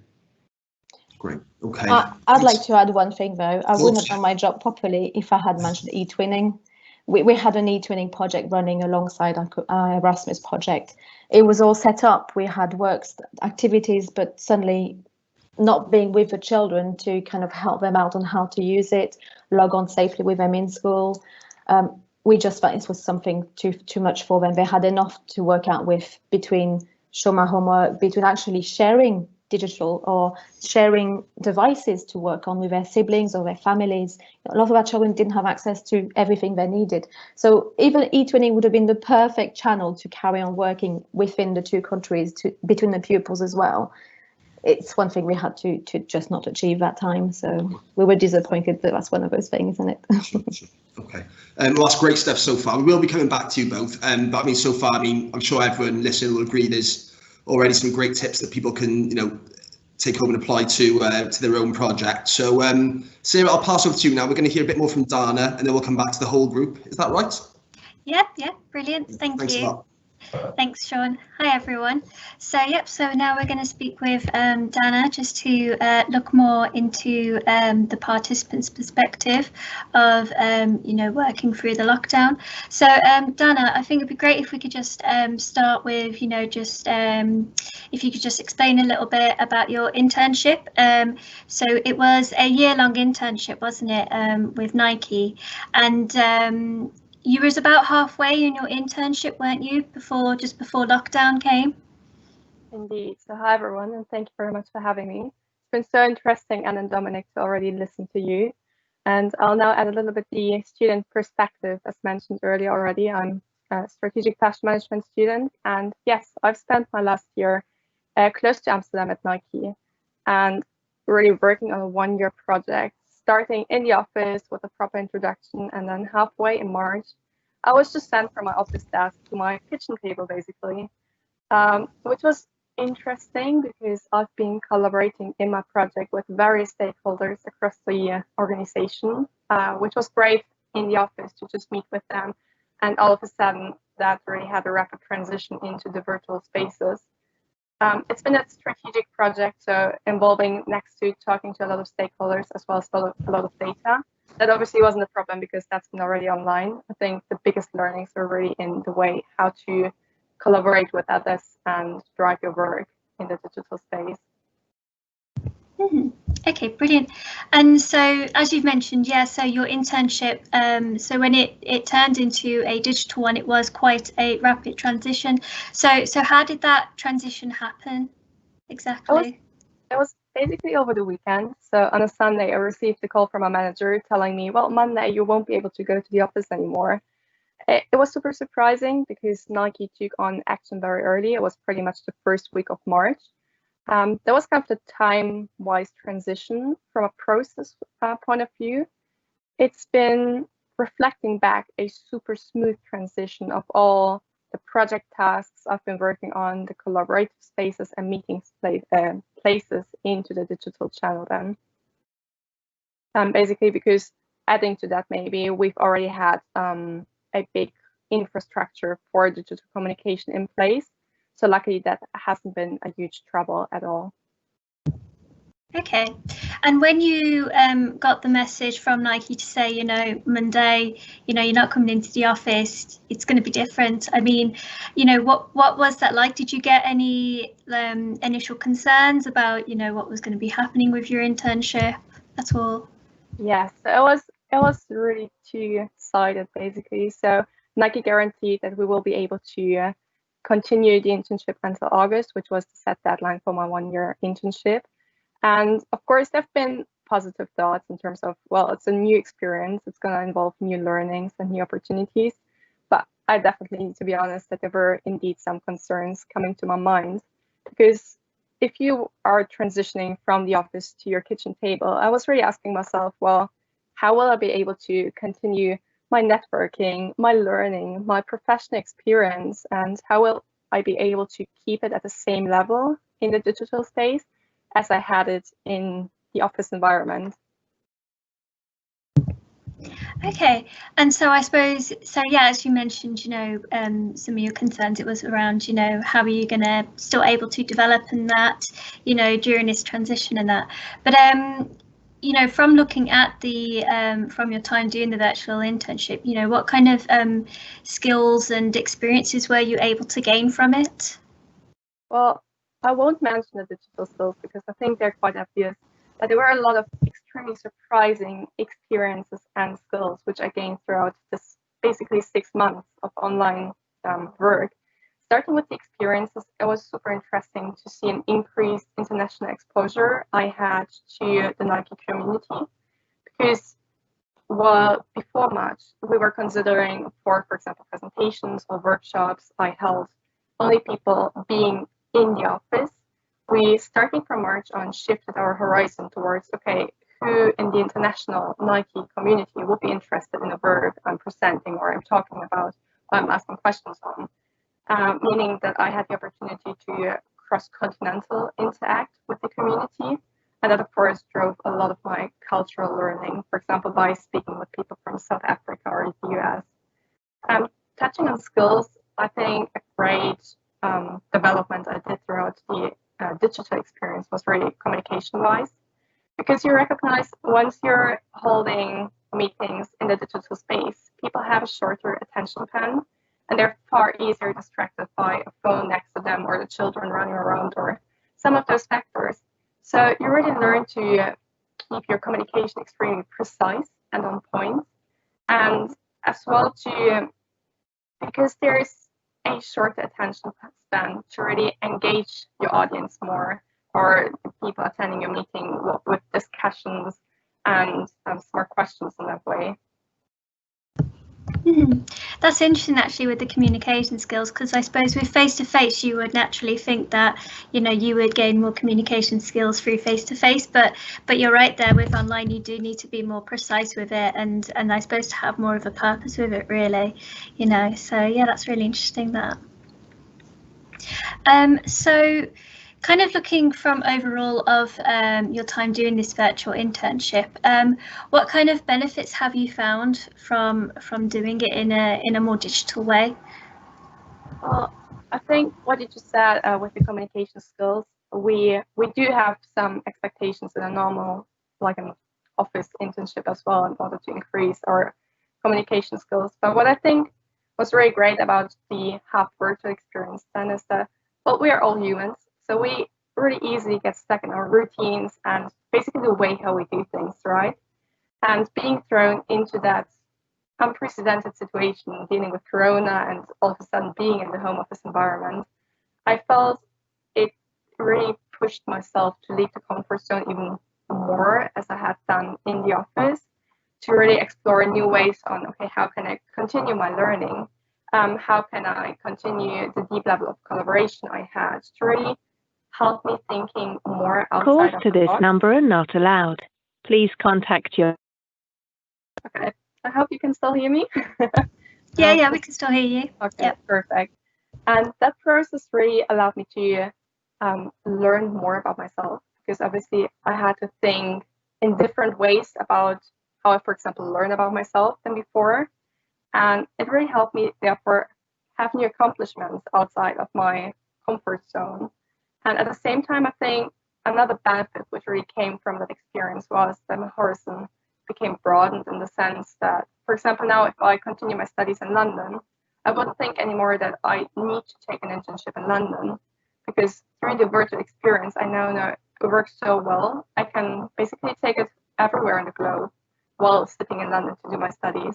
Great. Okay. I'd like to add one thing, though. I wouldn't have done my job properly if I had mentioned e-twinning. We had an e-twinning project running alongside our Erasmus project. It was all set up. We had works, activities, but suddenly not being with the children to kind of help them out on how to use it, log on safely with them in school. We just felt it was something too much for them. They had enough to work out with between show my homework, between actually sharing digital or sharing devices to work on with their siblings or their families. A lot of our children didn't have access to everything they needed. So even e-twinning would have been the perfect channel to carry on working within the two countries, between the pupils as well. It's one thing we had to just not achieve that time. So we were disappointed, but that's one of those things, isn't it? Okay. Well, that's great stuff so far. We will be coming back to you both. But I mean, so far, I mean, I'm sure everyone listening will agree there's already some great tips that people can, take home and apply to their own project. So, Sarah, I'll pass over to you now. We're going to hear a bit more from Dana, and then we'll come back to the whole group. Is that right? Yeah, brilliant. Thanks you. A lot. Thanks, Sean. Hi, everyone. So now we're going to speak with Dana, just to look more into the participants' perspective of, working through the lockdown. So, Dana, I think it'd be great if we could just start with, if you could just explain a little bit about your internship. So it was a year-long internship, wasn't it, with Nike? And you was about halfway in your internship, weren't you, just before lockdown came? Indeed. So hi, everyone, and thank you very much for having me. It's been so interesting, Anne and Dominic, to already listen to you. And I'll now add a little bit the student perspective, as mentioned earlier already. I'm a strategic passion management student. And yes, I've spent my last year close to Amsterdam at Nike and really working on a one-year project, starting in the office with a proper introduction, and then halfway in March, I was just sent from my office desk to my kitchen table, basically, which was interesting because I've been collaborating in my project with various stakeholders across the organization, which was great in the office to just meet with them. And all of a sudden, that really had a rapid transition into the virtual spaces. It's been a strategic project, so involving next to talking to a lot of stakeholders as well as a lot of data. That obviously wasn't a problem because that's been already online. I think the biggest learnings were really in the way how to collaborate with others and drive your work in the digital space. Okay, brilliant. And so, as you've mentioned, yeah, so your internship, so when it turned into a digital one, it was quite a rapid transition. So how did that transition happen exactly? It was basically over the weekend. So on a Sunday, I received a call from a manager telling me, well, Monday, you won't be able to go to the office anymore. It was super surprising because Nike took on action very early. It was pretty much the first week of March. That was kind of the time-wise transition from a process point of view. It's been, reflecting back, a super smooth transition of all the project tasks I've been working on, the collaborative spaces and meetings places into the digital channel then. Basically because adding to that, maybe we've already had a big infrastructure for digital communication in place. So luckily that hasn't been a huge trouble at all. Okay, and when you got the message from Nike to say, you know, Monday, you know, you're not coming into the office, it's going to be different. I mean, you know, what was that like? Did you get any initial concerns about, you know, what was going to be happening with your internship at all? Yes, it was really two-sided basically. So Nike guaranteed that we will be able to continue the internship until August, which was the set deadline for my one-year internship. And of course, there have been positive thoughts in terms of, well, it's a new experience. It's going to involve new learnings and new opportunities. But I definitely need to be honest that there were indeed some concerns coming to my mind. Because if you are transitioning from the office to your kitchen table, I was really asking myself, well, how will I be able to continue my networking, my learning, my professional experience, and how will I be able to keep it at the same level in the digital space as I had it in the office environment? Okay, and so I suppose, so yeah, as you mentioned, you know, some of your concerns, it was around, you know, how are you going to still able to develop in that, you know, during this transition and that. But, you know, from looking at the, from your time doing the virtual internship, you know, what kind of skills and experiences were you able to gain from it? Well, I won't mention the digital skills because I think they're quite obvious, but there were a lot of extremely surprising experiences and skills which I gained throughout this basically 6 months of online work. Starting with the experiences, it was super interesting to see an increased international exposure I had to the Nike community, because while before March we were considering for example, presentations or workshops I held only people being in the office, we, starting from March on, shifted our horizon towards, okay, who in the international Nike community would be interested in the work I'm presenting or I'm talking about, or I'm asking questions on. Meaning that I had the opportunity to cross-continental interact with the community. And that, of course, drove a lot of my cultural learning, for example, by speaking with people from South Africa or the US. Touching on skills, I think a great development I did throughout the digital experience was really communication-wise, because you recognize once you're holding meetings in the digital space, people have a shorter attention span and they're far easier distracted by a phone next to them or the children running around or some of those factors. So you really learn to keep your communication extremely precise and on point, and as well to, because there's a short attention span, to really engage your audience more or the people attending your meeting with discussions and smart questions in that way. That's interesting actually with the communication skills, because I suppose with face-to-face you would naturally think that, you know, you would gain more communication skills through face-to-face, but you're right there, with online you do need to be more precise with it, and I suppose to have more of a purpose with it, really, you know. So yeah, that's really interesting, that. So kind of looking from overall of your time doing this virtual internship, what kind of benefits have you found from doing it in a more digital way? Well, I think what you just said with the communication skills, we do have some expectations in a normal, like an office internship as well, in order to increase our communication skills. But what I think was really great about the half virtual experience then is that, well, we are all humans, so we really easily get stuck in our routines and basically the way how we do things, right? And being thrown into that unprecedented situation, dealing with Corona and all of a sudden being in the home office environment, I felt it really pushed myself to leave the comfort zone even more as I had done in the office, to really explore new ways on, okay, how can I continue my learning? How can I continue the deep level of collaboration I had to really help me thinking more outside Calls of to the this box. number are not allowed. Please contact your... Okay, I hope you can still hear me. Yeah, we can still hear you. Okay, Yep. perfect. And that process really allowed me to learn more about myself, because obviously I had to think in different ways about how I, for example, learn about myself than before. And it really helped me, therefore, have new accomplishments outside of my comfort zone. And at the same time, I think another benefit which really came from that experience was that my horizon became broadened, in the sense that, for example, now if I continue my studies in London, I wouldn't think anymore that I need to take an internship in London, because through the virtual experience, I now know it works so well. I can basically take it everywhere in the globe while sitting in London to do my studies.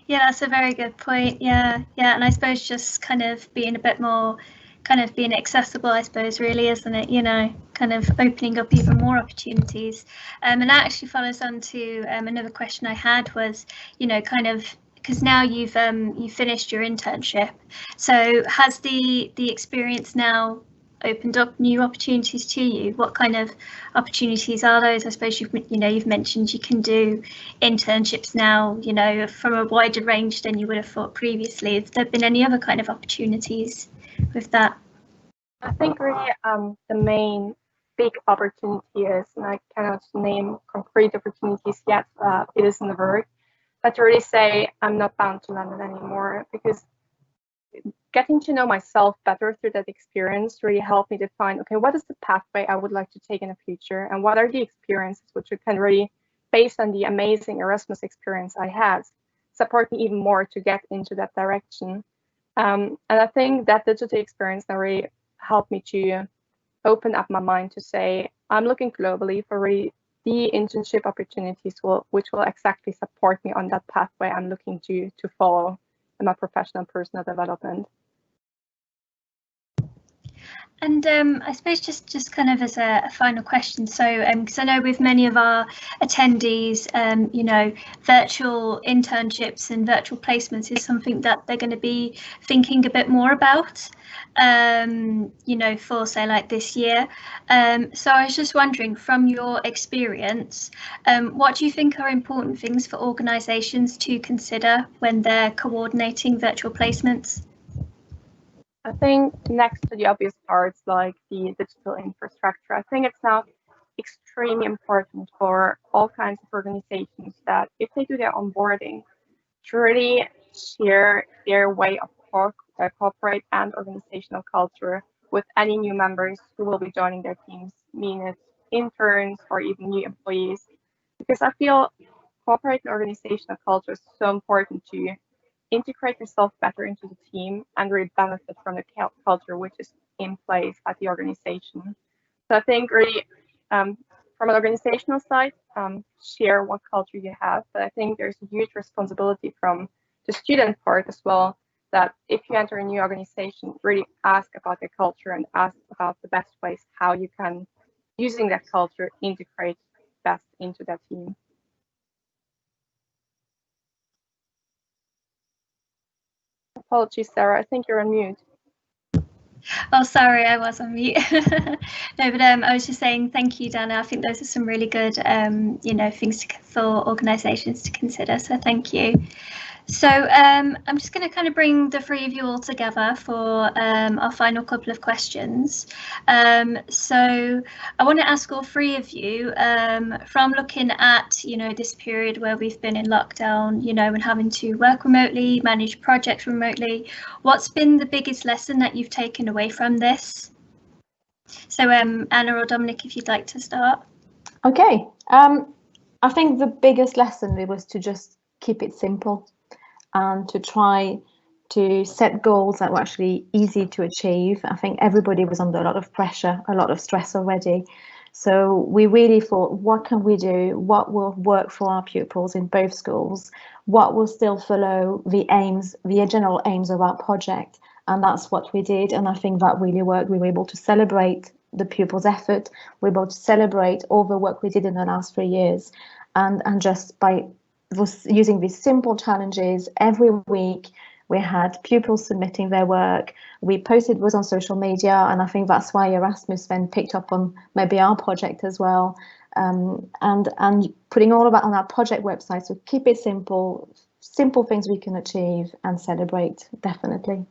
Yeah, that's a very good point. Yeah, and I suppose just kind of being a bit more, kind of being accessible, I suppose, really, isn't it? You know, kind of opening up even more opportunities. And that actually follows on to another question I had was, you know, kind of, because now you've finished your internship, so has the experience now opened up new opportunities to you? What kind of opportunities are those? I suppose you've mentioned you can do internships now, you know, from a wider range than you would have thought previously. Have there been any other kind of opportunities with that? I think really the main big opportunity is, and I cannot name concrete opportunities yet, it is in the work, but to really say I'm not bound to London anymore, because getting to know myself better through that experience really helped me define, okay, what is the pathway I would like to take in the future, and what are the experiences which can really, based on the amazing Erasmus experience I had, support me even more to get into that direction. And I think that digital experience now really helped me to open up my mind to say, I'm looking globally for really the internship opportunities which will exactly support me on that pathway I'm looking to follow in my professional and personal development. And I suppose just kind of as a final question, so because I know with many of our attendees, you know, virtual internships and virtual placements is something that they're going to be thinking a bit more about, you know, for say like this year. So I was just wondering, from your experience, what do you think are important things for organisations to consider when they're coordinating virtual placements? I think next to the obvious parts like the digital infrastructure, I think it's now extremely important for all kinds of organizations that if they do their onboarding, to really share their way of corporate and organizational culture with any new members who will be joining their teams, mean it interns or even new employees, because I feel corporate and organizational culture is so important to integrate yourself better into the team and really benefit from the culture which is in place at the organization. So I think really from an organizational side, share what culture you have, but I think there's a huge responsibility from the student part as well, that if you enter a new organization, really ask about their culture and ask about the best ways how you can, using that culture, integrate best into that team. Apologies, Sarah, I think you're on mute. Oh, sorry, I was on mute. No, but I was just saying thank you, Dana. I think those are some really good, you know, things for organisations to consider. So thank you. So I'm just going to kind of bring the three of you all together for our final couple of questions. So I want to ask all three of you, from looking at, you know, this period where we've been in lockdown, you know, and having to work remotely, manage projects remotely, what's been the biggest lesson that you've taken away from this? So Anna or Dominic, if you'd like to start. Okay. I think the biggest lesson was to just keep it simple and to try to set goals that were actually easy to achieve. I think everybody was under a lot of pressure, a lot of stress already. So we really thought, what can we do? What will work for our pupils in both schools? What will still follow the aims, the general aims of our project? And that's what we did. And I think that really worked. We were able to celebrate the pupils' effort. We were able to celebrate all the work we did in the last 3 years. And just by using these simple challenges every week, we had pupils submitting their work. We posted those on social media, and I think that's why Erasmus then picked up on maybe our project as well, and putting all of that on our project website. So keep it simple things we can achieve and celebrate, definitely.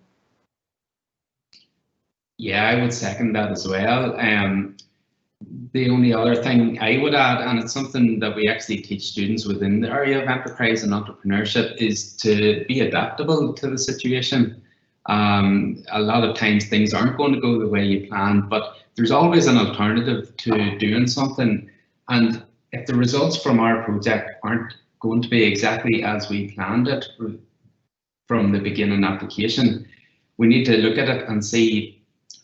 Yeah, I would second that as well. The only other thing I would add, and it's something that we actually teach students within the area of enterprise and entrepreneurship, is to be adaptable to the situation. A lot of times things aren't going to go the way you planned, but there's always an alternative to doing something. And if the results from our project aren't going to be exactly as we planned it from the beginning application, we need to look at it and see,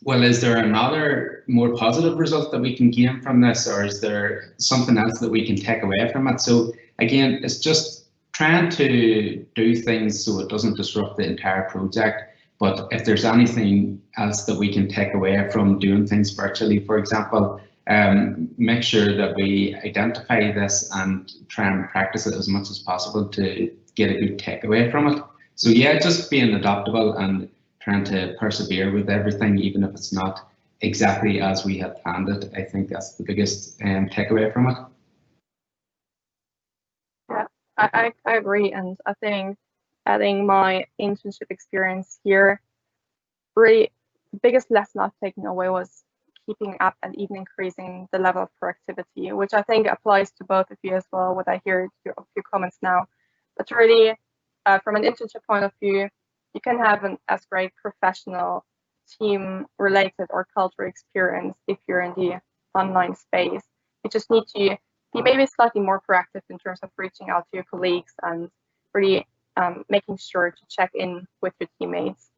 well, is there another more positive result that we can gain from this, or is there something else that we can take away from it? So again, it's just trying to do things so it doesn't disrupt the entire project. But if there's anything else that we can take away from doing things virtually, for example, make sure that we identify this and try and practice it as much as possible to get a good takeaway from it. So yeah, just being adaptable and trying to persevere with everything, even if it's not exactly as we had planned it. I think that's the biggest takeaway from it. Yeah, I agree, and I think adding my internship experience here, really the biggest lesson I've taken away was keeping up and even increasing the level of productivity, which I think applies to both of you as well, what I hear of your comments now. But really, from an internship point of view, you can have an as great professional, team-related or cultural experience if you're in the online space. You just need to be maybe slightly more proactive in terms of reaching out to your colleagues and really making sure to check in with your teammates.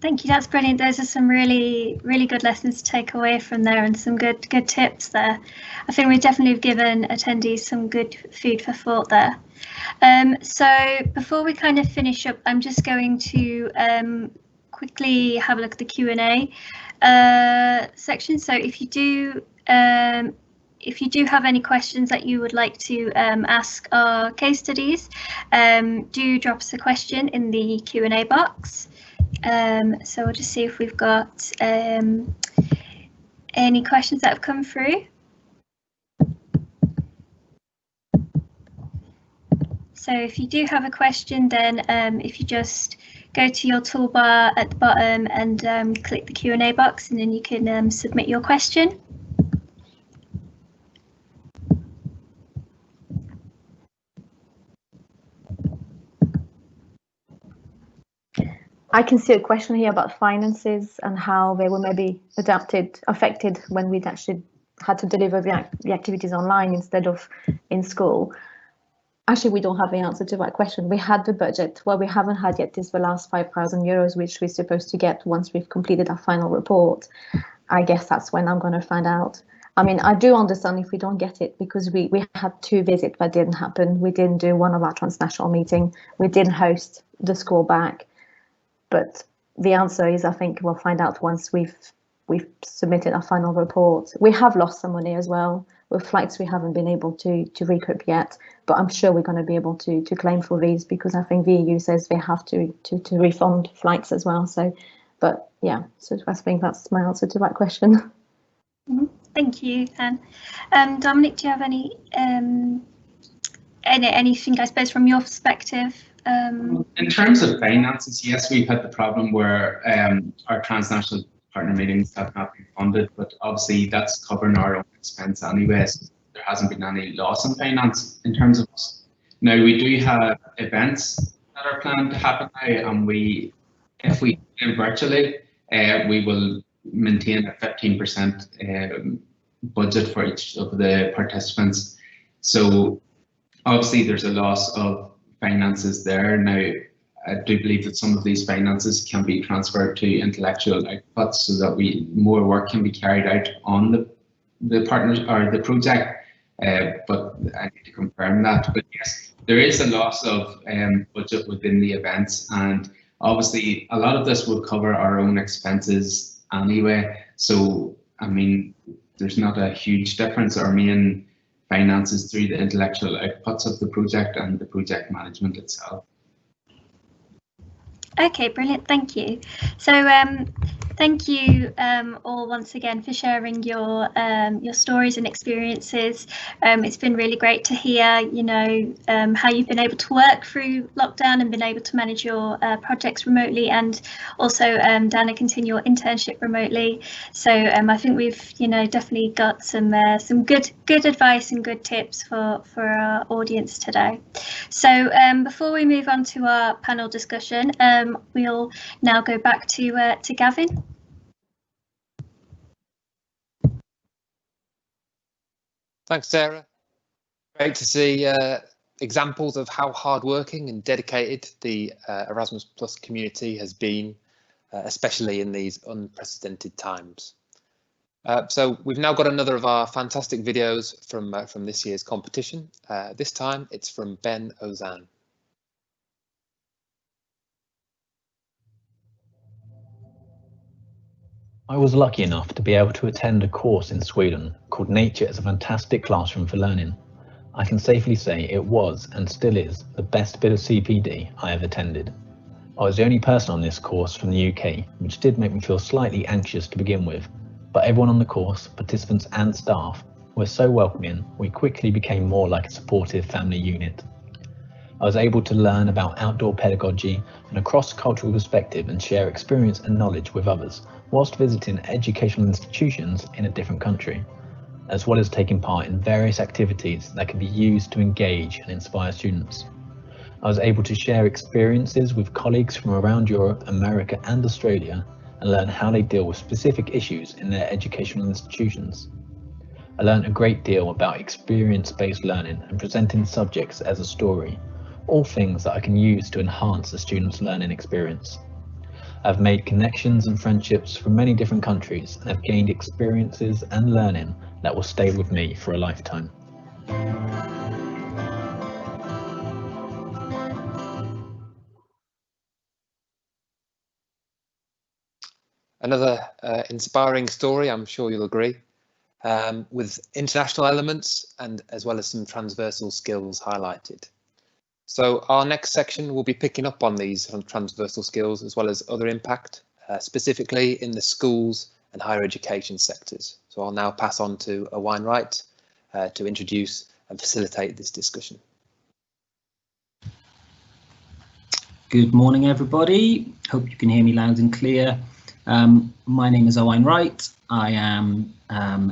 Thank you, that's brilliant. Those are some really good lessons to take away from there, and some good tips there. I think we've definitely given attendees some good food for thought there. So before we kind of finish up, I'm just going to quickly have a look at the Q&A section. So if you do have any questions that you would like to ask our case studies, do drop us a question in the Q&A box. So we'll just see if we've got any questions that have come through. So if you do have a question, then if you just go to your toolbar at the bottom and click the Q&A box, and then you can submit your question. I can see a question here about finances and how they were maybe affected when we'd actually had to deliver the activities online instead of in school. Actually, we don't have the answer to that question. We had the budget. What we haven't had yet is the last €5,000, which we're supposed to get once we've completed our final report. I guess that's when I'm going to find out. I mean, I do understand if we don't get it, because we had 2 visits that didn't happen. We didn't do one of our transnational meeting. We didn't host the school back. But the answer is, I think we'll find out once we've submitted our final report. We have lost some money as well with flights we haven't been able to recoup yet, but I'm sure we're going to be able to claim for these, because I think the EU says they have to refund flights as well. So, but yeah, so I think that's my answer to that question. Thank you, Anne. Dominic, do you have anything, I suppose, from your perspective? In terms of finances, yes, we've had the problem where our transnational partner meetings have not been funded, but obviously that's covering our own expense anyway, so there hasn't been any loss in finance in terms of us. Now, we do have events that are planned to happen now, and if we do virtually, we will maintain a 15% budget for each of the participants. So obviously there's a loss of finances there. Now, I do believe that some of these finances can be transferred to intellectual outputs so that more work can be carried out on the partners or the project. But I need to confirm that. But yes, there is a loss of budget within the events, and obviously a lot of this will cover our own expenses anyway. So I mean, there's not a huge difference. Our main finances through the intellectual outputs of the project and the project management itself. Okay, brilliant, thank you. So thank you all once again for sharing your stories and experiences. It's been really great to hear, you know, how you've been able to work through lockdown and been able to manage your projects remotely, and also Dana, continue your internship remotely. So I think we've, you know, definitely got some good advice and good tips for our audience today. So before we move on to our panel discussion, we'll now go back to Gavin. Thanks, Sarah. Great to see examples of how hardworking and dedicated the Erasmus Plus community has been, especially in these unprecedented times. So we've now got another of our fantastic videos from this year's competition. This time it's from Ben Ozan. I was lucky enough to be able to attend a course in Sweden called Nature is a Fantastic Classroom for Learning. I can safely say it was, and still is, the best bit of CPD I have attended. I was the only person on this course from the UK, which did make me feel slightly anxious to begin with, but everyone on the course, participants and staff, were so welcoming we quickly became more like a supportive family unit. I was able to learn about outdoor pedagogy and a cross-cultural perspective and share experience and knowledge with others, whilst visiting educational institutions in a different country, as well as taking part in various activities that can be used to engage and inspire students. I was able to share experiences with colleagues from around Europe, America and Australia, and learn how they deal with specific issues in their educational institutions. I learned a great deal about experience-based learning and presenting subjects as a story, all things that I can use to enhance a student's learning experience. I've made connections and friendships from many different countries and have gained experiences and learning that will stay with me for a lifetime. Another inspiring story, I'm sure you'll agree, with international elements and as well as some transversal skills highlighted. So our next section will be picking up on these transversal skills as well as other impact, specifically in the schools and higher education sectors. So I'll now pass on to Owain Wright to introduce and facilitate this discussion. Good morning, everybody. Hope you can hear me loud and clear. My name is Owain Wright. I am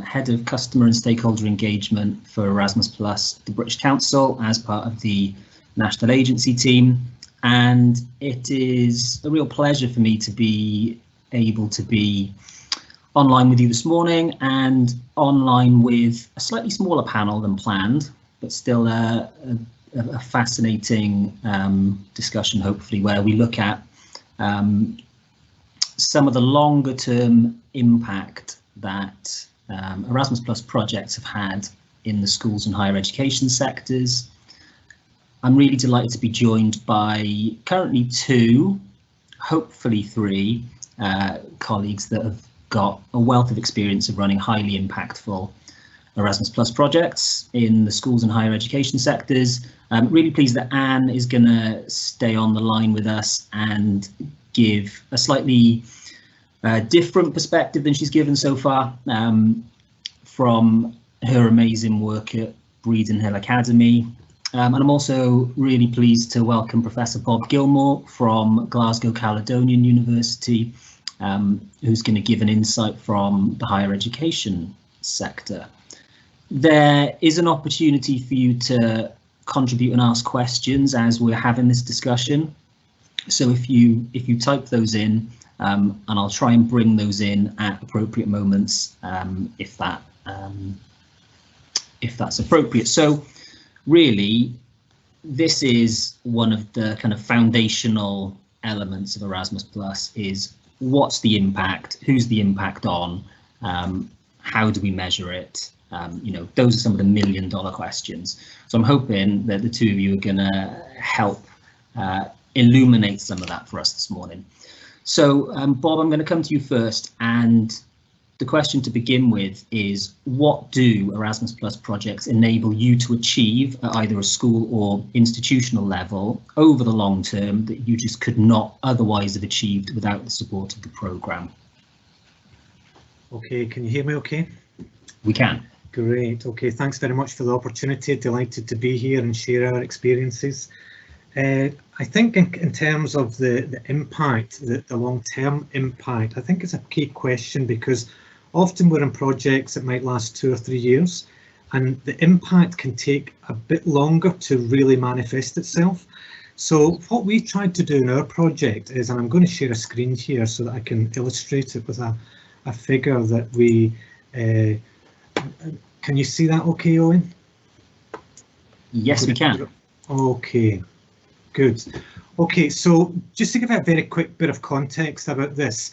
Head of Customer and Stakeholder Engagement for Erasmus Plus at the British Council as part of the National Agency team, and it is a real pleasure for me to be able to be online with you this morning, and online with a slightly smaller panel than planned, but still a fascinating discussion, hopefully, where we look at some of the longer term impact that Erasmus Plus projects have had in the schools and higher education sectors. I'm really delighted to be joined by currently 2, hopefully 3 colleagues that have got a wealth of experience of running highly impactful Erasmus Plus projects in the schools and higher education sectors. I'm really pleased that Anne is going to stay on the line with us and give a slightly different perspective than she's given so far from her amazing work at Breeden Hill Academy. And I'm also really pleased to welcome Professor Bob Gilmore from Glasgow Caledonian University, who's going to give an insight from the higher education sector. There is an opportunity for you to contribute and ask questions as we're having this discussion. So if you type those in, and I'll try and bring those in at appropriate moments, if that's appropriate. So really, this is one of the kind of foundational elements of Erasmus Plus, is what's the impact, who's the impact on, how do we measure it? You know, those are some of the million-dollar questions. So I'm hoping that the two of you are going to help illuminate some of that for us this morning. So Bob, I'm going to come to you first, and the question to begin with is, what do Erasmus Plus projects enable you to achieve at either a school or institutional level over the long term that you just could not otherwise have achieved without the support of the programme? Okay, can you hear me okay? We can. Great, okay, thanks very much for the opportunity. Delighted to be here and share our experiences. I think in terms of the impact, the long-term impact, I think it's a key question, because often we're in projects that might last 2 or 3 years, and the impact can take a bit longer to really manifest itself. So what we tried to do in our project is, and I'm going to share a screen here so that I can illustrate it with a figure that we, can you see that okay, Owen? Yes, we can. Okay, good. Okay, so just to give a very quick bit of context about this,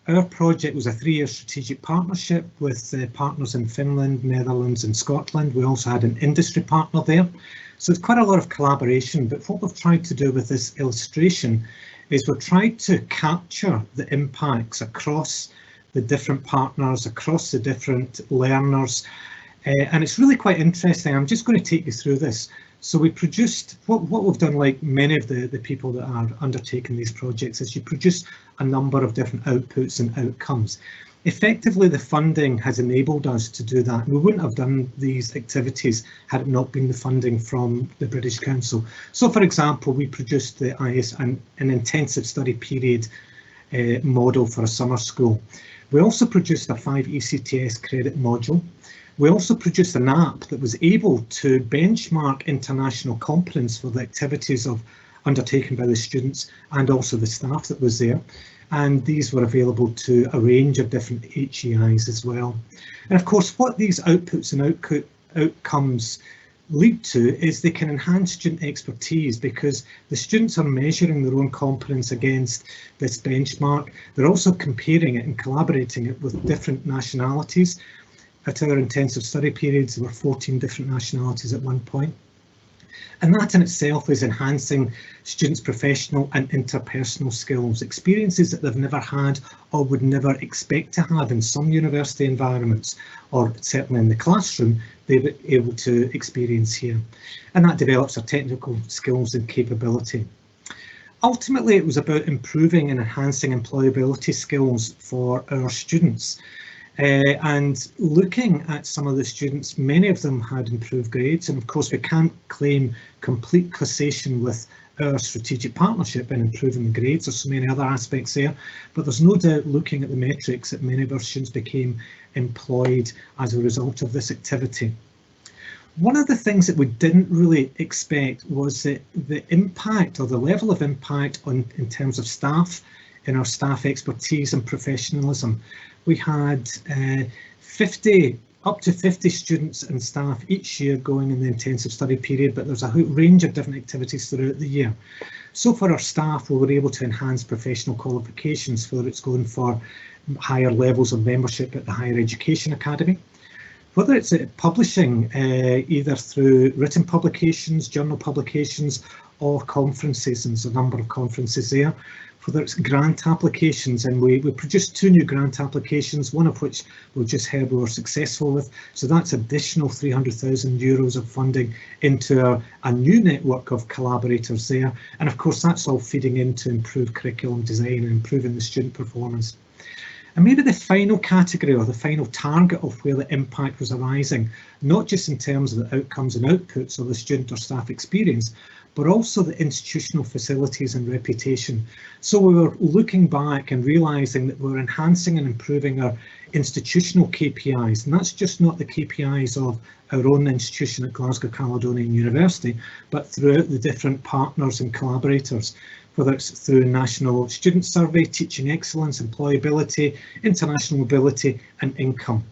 our project was a 3-year strategic partnership with partners in Finland, Netherlands and Scotland. We also had an industry partner there. So it's quite a lot of collaboration, but what we've tried to do with this illustration is we've tried to capture the impacts across the different partners, across the different learners. And it's really quite interesting. I'm just going to take you through this. So we produced, what we've done, like many of the people that are undertaking these projects, is you produce a number of different outputs and outcomes. Effectively, the funding has enabled us to do that. We wouldn't have done these activities had it not been the funding from the British Council. So, for example, we produced the an intensive study period model for a summer school. We also produced a 5 ECTS credit module. We also produced an app that was able to benchmark international competence for the activities undertaken by the students and also the staff that was there. And these were available to a range of different HEIs as well. And of course, what these outputs and outcomes lead to is they can enhance student expertise, because the students are measuring their own competence against this benchmark. They're also comparing it and collaborating it with different nationalities. At our intensive study periods, there were 14 different nationalities at one point. And that in itself is enhancing students' professional and interpersonal skills, experiences that they've never had or would never expect to have in some university environments, or certainly in the classroom, they were able to experience here. And that develops their technical skills and capability. Ultimately, it was about improving and enhancing employability skills for our students. And looking at some of the students, many of them had improved grades, and of course we can't claim complete causation with our strategic partnership in improving the grades. There's so many other aspects there, but there's no doubt, looking at the metrics, that many of our students became employed as a result of this activity. One of the things that we didn't really expect was that the impact, or the level of impact in terms of staff, in our staff expertise and professionalism. We had up to 50 students and staff each year going in the intensive study period, but there's a range of different activities throughout the year. So for our staff, we were able to enhance professional qualifications, whether it's going for higher levels of membership at the Higher Education Academy, whether it's publishing either through written publications, journal publications, or conferences, and there's a number of conferences there. Whether it's grant applications, and we produced 2 new grant applications, one of which we've just heard we were successful with. So that's additional €300,000 of funding into a new network of collaborators there. And of course, that's all feeding into improved curriculum design and improving the student performance. And maybe the final category, or the final target of where the impact was arising, not just in terms of the outcomes and outputs of the student or staff experience, but also the institutional facilities and reputation. So we were looking back and realising that we're enhancing and improving our institutional KPIs, and that's just not the KPIs of our own institution at Glasgow Caledonian University, but throughout the different partners and collaborators, whether it's through National Student Survey, Teaching Excellence, Employability, International Mobility and Income.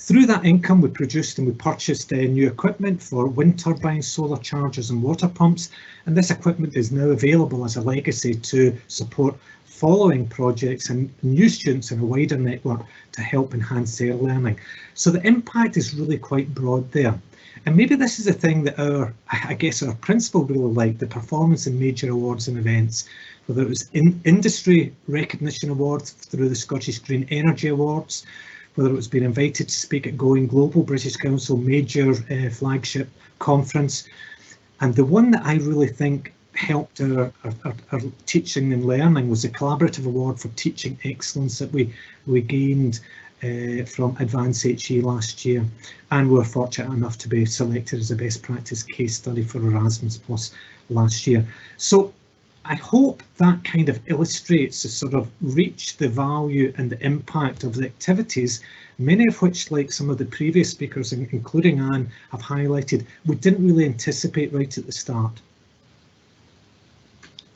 Through that income, we produced and we purchased new equipment for wind turbines, solar chargers and water pumps, and this equipment is now available as a legacy to support following projects and new students in a wider network to help enhance their learning. So the impact is really quite broad there. And maybe this is the thing that I guess our principal really liked, the performance in major awards and events, whether it was industry recognition awards through the Scottish Green Energy Awards, whether it was being invited to speak at Going Global British Council major flagship conference. And the one that I really think helped our teaching and learning was the Collaborative Award for Teaching Excellence that we gained from Advance HE last year, and we were fortunate enough to be selected as a best practice case study for Erasmus Plus last year. So I hope that kind of illustrates the sort of reach, the value and the impact of the activities, many of which, like some of the previous speakers, including Anne, have highlighted, we didn't really anticipate right at the start.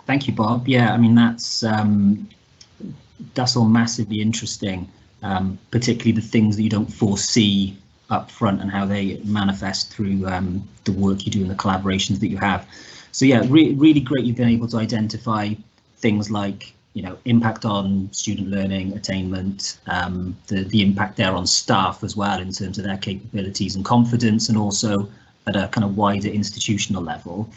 Thank you, Bob. Yeah, I mean, that's all massively interesting, particularly the things that you don't foresee up front and how they manifest through the work you do and the collaborations that you have. So yeah, really great you've been able to identify things like, you know, impact on student learning, attainment, the impact there on staff as well in terms of their capabilities and confidence, and also at a kind of wider institutional level.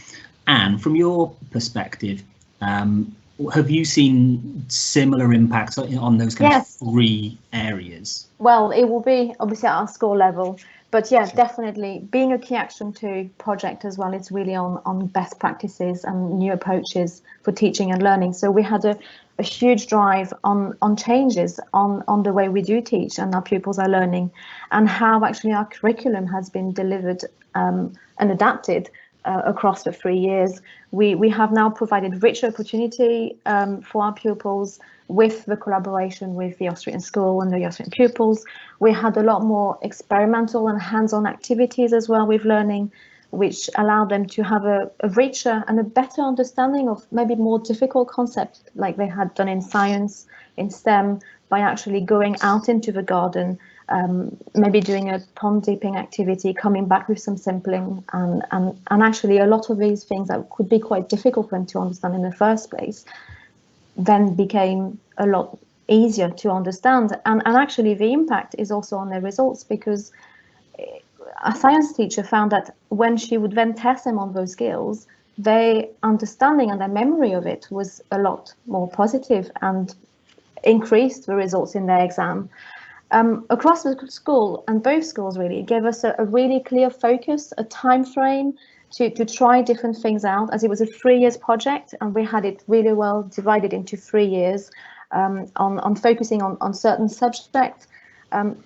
And from your perspective, have you seen similar impacts on those kind of three areas? Well, it will be obviously at our school level, but yeah, definitely being a Key Action 2 project as well, it's really on best practices and new approaches for teaching and learning. So we had a huge drive on changes on the way we do teach and our pupils are learning, and how actually our curriculum has been delivered and adapted across the 3 years. We have now provided richer opportunity for our pupils with the collaboration with the Austrian school and the Austrian pupils. We had a lot more experimental and hands-on activities as well with learning, which allowed them to have a richer and a better understanding of maybe more difficult concepts like they had done in science, in STEM, by actually going out into the garden, maybe doing a pond dipping activity, coming back with some sampling, and actually a lot of these things that could be quite difficult for them to understand in the first place then became a lot easier to understand. And actually the impact is also on their results, because a science teacher found that when she would then test them on those skills, their understanding and their memory of it was a lot more positive and increased the results in their exam. Across the school, and both schools really, it gave us a really clear focus, a time frame to try different things out, as it was a 3 years project and we had it really well divided into 3 years on focusing on certain subjects.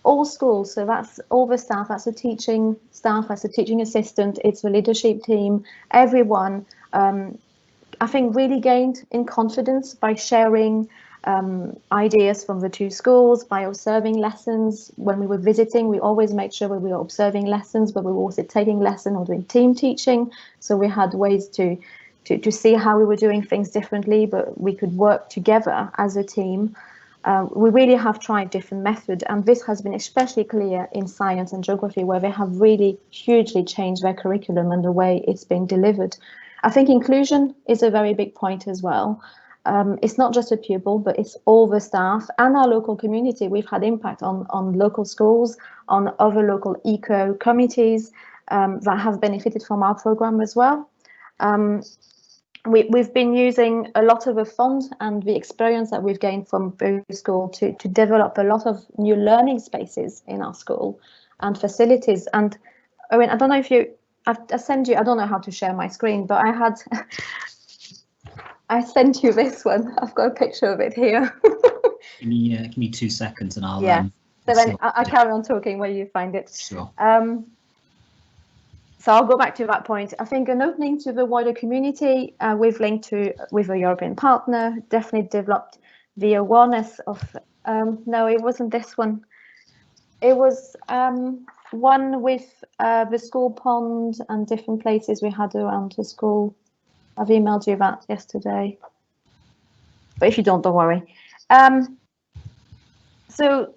All schools, so that's all the staff, that's the teaching staff, that's the teaching assistant, it's the leadership team, everyone, I think really gained in confidence by sharing ideas from the two schools, by observing lessons. When we were visiting, we always made sure we were observing lessons, but we were also taking lesson or doing team teaching. So we had ways to see how we were doing things differently, but we could work together as a team. We really have tried different methods, and this has been especially clear in science and geography, where they have really hugely changed their curriculum and the way it's being delivered. I think inclusion is a very big point as well. It's not just a pupil, but it's all the staff and our local community. We've had impact on local schools, on other local eco committees that have benefited from our program as well. We've been using a lot of the fund and the experience that we've gained from both schools to develop a lot of new learning spaces in our school and facilities. And I mean, I don't know if I sent you, I don't know how to share my screen, but I sent you this one. I've got a picture of it here. Give me 2 seconds and I'll... Yeah, so then I'll carry on talking when you find it. Sure. So I'll go back to that point. I think an opening to the wider community, we've linked with a European partner, definitely developed the awareness of, no, it wasn't this one. It was one with the school pond and different places we had around the school. I've emailed you that yesterday, but if you don't worry. So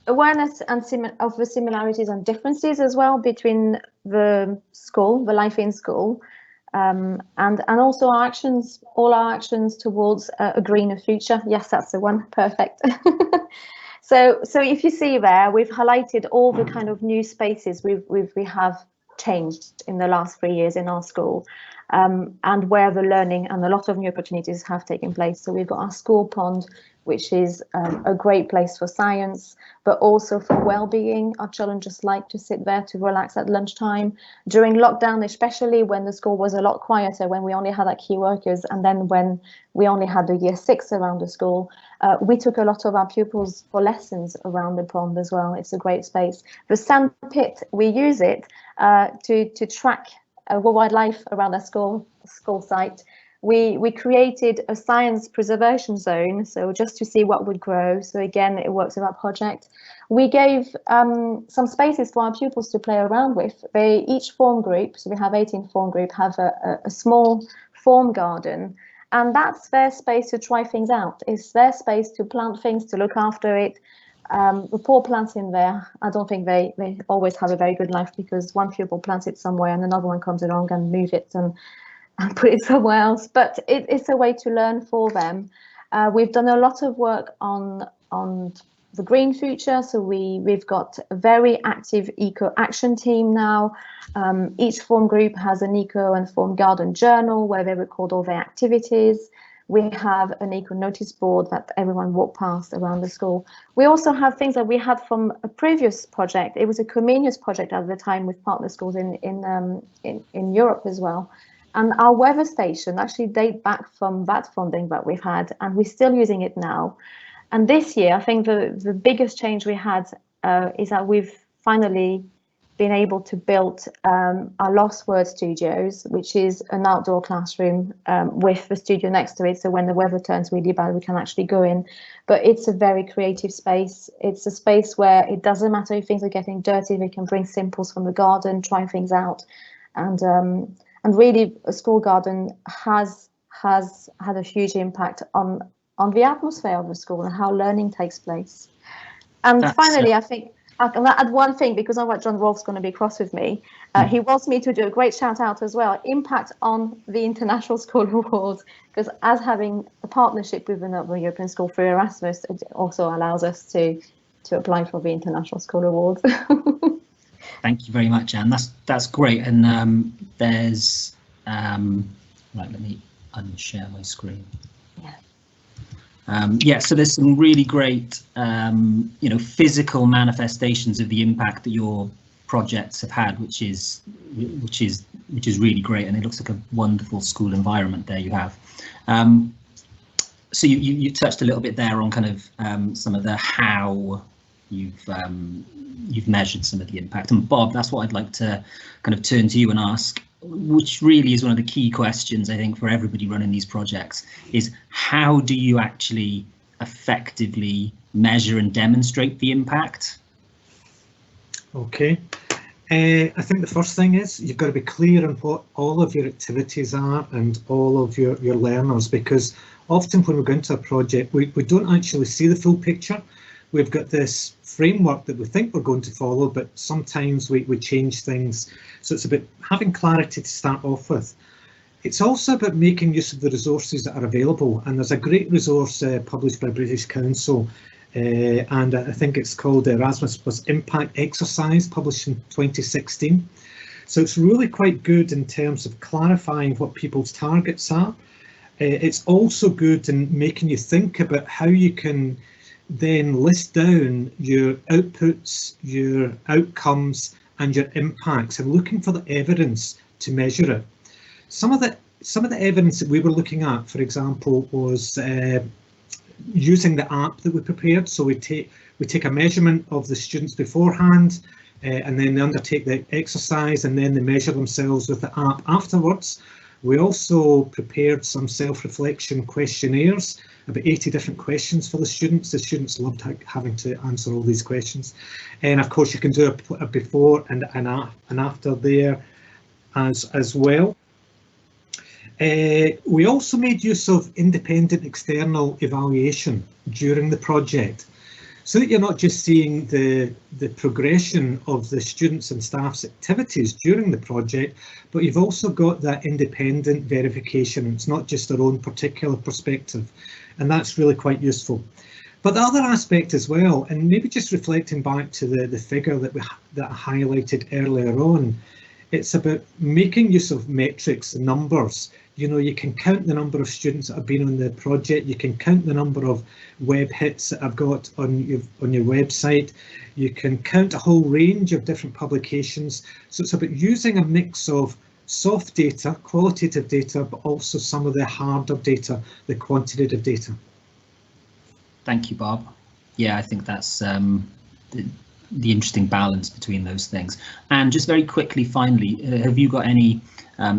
awareness and of the similarities and differences as well between the school, the life in school, and also our actions, all our actions towards a greener future. Yes, that's the one. Perfect. So if you see there, we've highlighted all the kind of new spaces we have changed in the last 3 years in our school, and where the learning and a lot of new opportunities have taken place. So we've got our school pond, which is a great place for science, but also for well-being. Our children just like to sit there to relax at lunchtime. During lockdown, especially when the school was a lot quieter, when we only had like key workers, and then when we only had the year 6 around the school, we took a lot of our pupils for lessons around the pond as well. It's a great space. The sand pit, we use it to track wildlife around our school site. We created a science preservation zone, so just to see what would grow. So again, it works with our project. We gave some spaces for our pupils to play around with. Each form group, so we have 18 form group, have a small form garden, and that's their space to try things out. It's their space to plant things, to look after it. The poor plants in there, I don't think they always have a very good life, because one pupil plants it somewhere and another one comes along and move it and put it somewhere else. But it's a way to learn for them. We've done a lot of work on the green future. So we've got a very active eco action team now. Each form group has an eco and form garden journal where they record all their activities. We have an eco notice board that everyone walked past around the school. We also have things that we had from a previous project. It was a Comenius project at the time with partner schools in Europe as well. And our weather station actually date back from that funding that we've had, and we're still using it now. And this year, I think the biggest change we had is that we've finally been able to build our Lost Word studios, which is an outdoor classroom with the studio next to it. So when the weather turns really bad, we can actually go in. But it's a very creative space. It's a space where it doesn't matter if things are getting dirty, we can bring simples from the garden, try things out. And really, a school garden has had a huge impact on the atmosphere of the school and how learning takes place. And finally, I think I can add one thing, because I know what John Rolfe's going to be cross with me. He wants me to do a great shout out as well. Impact on the International School Awards, because as having a partnership with another European school through Erasmus, it also allows us to apply for the International School Awards. Thank you very much, Anne. That's great. And there's right. Let me unshare my screen. Yeah. So there's some really great, physical manifestations of the impact that your projects have had, which is really great, and it looks like a wonderful school environment there you have. So you touched a little bit there on kind of some of the how you've measured some of the impact. And Bob, that's what I'd like to kind of turn to you and ask, which really is one of the key questions, I think, for everybody running these projects, is how do you actually effectively measure and demonstrate the impact? Okay. I think the first thing is you've got to be clear on what all of your activities are and all of your learners, because often when we go into a project, we don't actually see the full picture. We've got this framework that we think we're going to follow, but sometimes we change things. So it's about having clarity to start off with. It's also about making use of the resources that are available. And there's a great resource published by British Council, and I think it's called Erasmus Plus Impact Exercise, published in 2016. So it's really quite good in terms of clarifying what people's targets are. It's also good in making you think about how you can then list down your outputs, your outcomes and your impacts, and looking for the evidence to measure it. Some of the evidence that we were looking at, for example, was using the app that we prepared. So we take a measurement of the students beforehand, and then they undertake the exercise, and then they measure themselves with the app afterwards. We also prepared some self-reflection questionnaires, about 80 different questions for the students. The students loved having to answer all these questions. And of course you can do a before and after there as well. We also made use of independent external evaluation during the project. so that you're not just seeing the progression of the students and staff's activities during the project, but you've also got that independent verification. It's not just their own particular perspective, and that's really quite useful. But the other aspect as well, and maybe just reflecting back to the figure that I highlighted earlier on, it's about making use of metrics, numbers. You know, you can count the number of students that have been on the project, you can count the number of web hits that I've got on your website, you can count a whole range of different publications. So it's about using a mix of soft data, qualitative data, but also some of the harder data, the quantitative data. Thank you, Bob. Yeah, I think that's the interesting balance between those things. And just very quickly, finally, have you got any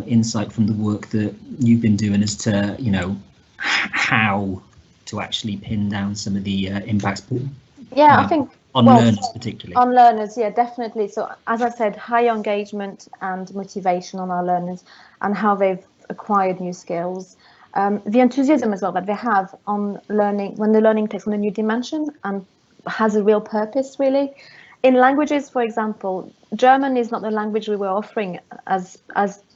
insight from the work that you've been doing as to, you know, how to actually pin down some of the impacts? Yeah, I think on learners particularly. On learners, yeah, definitely. So as I said, high engagement and motivation on our learners and how they've acquired new skills. The enthusiasm as well that they have on learning, when the learning takes on a new dimension and has a real purpose, really. In languages, for example, German is not the language we were offering as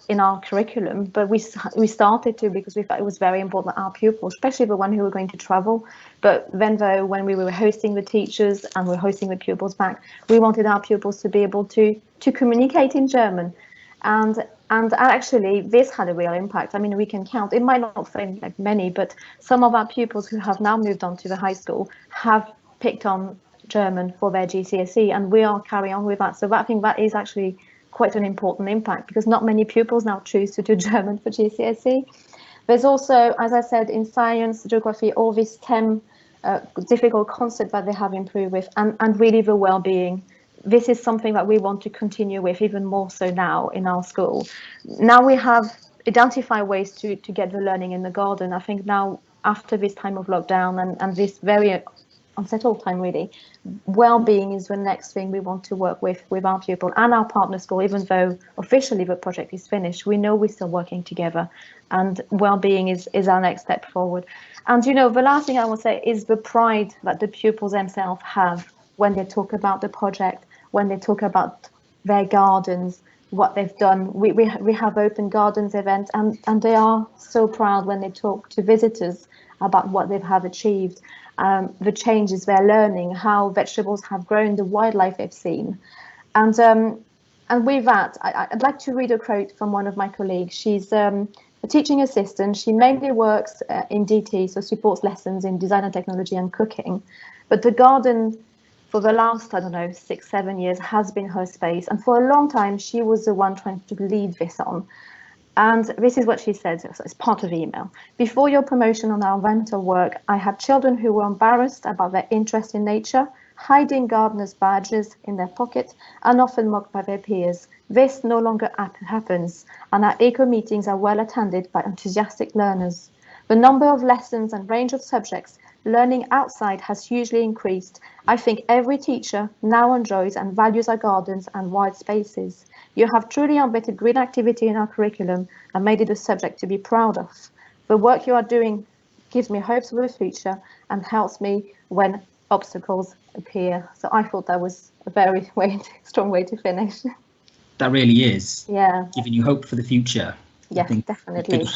in our curriculum, but we started to because we thought it was very important that our pupils, especially the one who were going to travel, but then though when we were hosting the teachers and we're hosting the pupils back, we wanted our pupils to be able to communicate in German. And actually, this had a real impact. I mean, we can count, it might not seem like many, but some of our pupils who have now moved on to the high school have picked on German for their GCSE, and we are carrying on with that. So I think that is actually quite an important impact because not many pupils now choose to do German for GCSE. There's also, as I said, in science, geography, all these STEM difficult concepts that they have improved with, and really the well-being. This is something that we want to continue with even more so now in our school. Now we have identified ways to get the learning in the garden. I think now after this time of lockdown and this very unsettled time, really, well-being is the next thing we want to work with our pupil and our partner school. Even though officially the project is finished, we know we're still working together, and well-being is our next step forward. And you know, the last thing I will say is the pride that the pupils themselves have when they talk about the project, when they talk about their gardens, what they've done. We have open gardens events, and they are so proud when they talk to visitors about what they have achieved. The changes they're learning, how vegetables have grown, the wildlife they've seen. And with that, I'd like to read a quote from one of my colleagues. She's a teaching assistant. She mainly works in DT, so supports lessons in design and technology and cooking. But the garden, for the last, I don't know, 6-7 years, has been her space. And for a long time, she was the one trying to lead this on. And this is what she said, so it's part of the email. Before your promotion on our environmental work, I had children who were embarrassed about their interest in nature, hiding gardeners' badges in their pockets, and often mocked by their peers. This no longer happens, and our eco meetings are well attended by enthusiastic learners. The number of lessons and range of subjects learning outside has hugely increased. I think every teacher now enjoys and values our gardens and wide spaces. You have truly embedded green activity in our curriculum and made it a subject to be proud of. The work you are doing gives me hopes for the future and helps me when obstacles appear. So I thought that was a very strong way to finish. That really is. Yeah. Giving you hope for the future. Yes, definitely.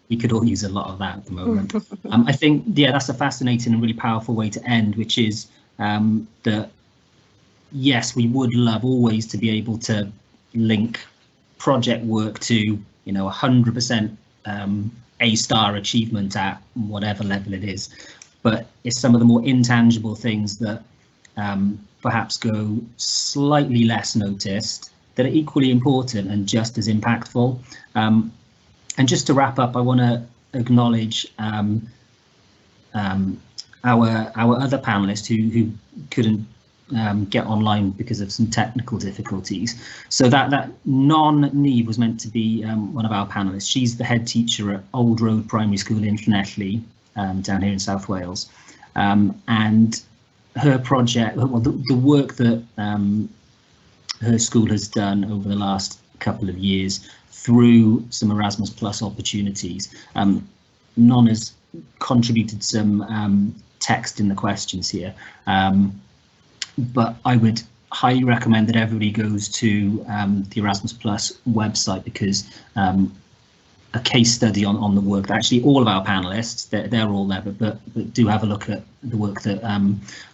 We could all use a lot of that at the moment. I think, yeah, that's a fascinating and really powerful way to end, which is that, yes, we would love always to be able to link project work to, you know, 100% A-star achievement at whatever level it is. But it's some of the more intangible things that perhaps go slightly less noticed that are equally important and just as impactful. And just to wrap up, I want to acknowledge our other panelists who couldn't get online because of some technical difficulties. So that Non-Neve was meant to be one of our panelists. She's the head teacher at Old Road Primary School in Llanelli, down here in South Wales. And her project, well, the work that her school has done over the last couple of years through some Erasmus Plus opportunities Non has contributed some text in the questions here, but I would highly recommend that everybody goes to the Erasmus Plus website, because a case study on the work that actually all of our panelists, they're all there, but do have a look at the work that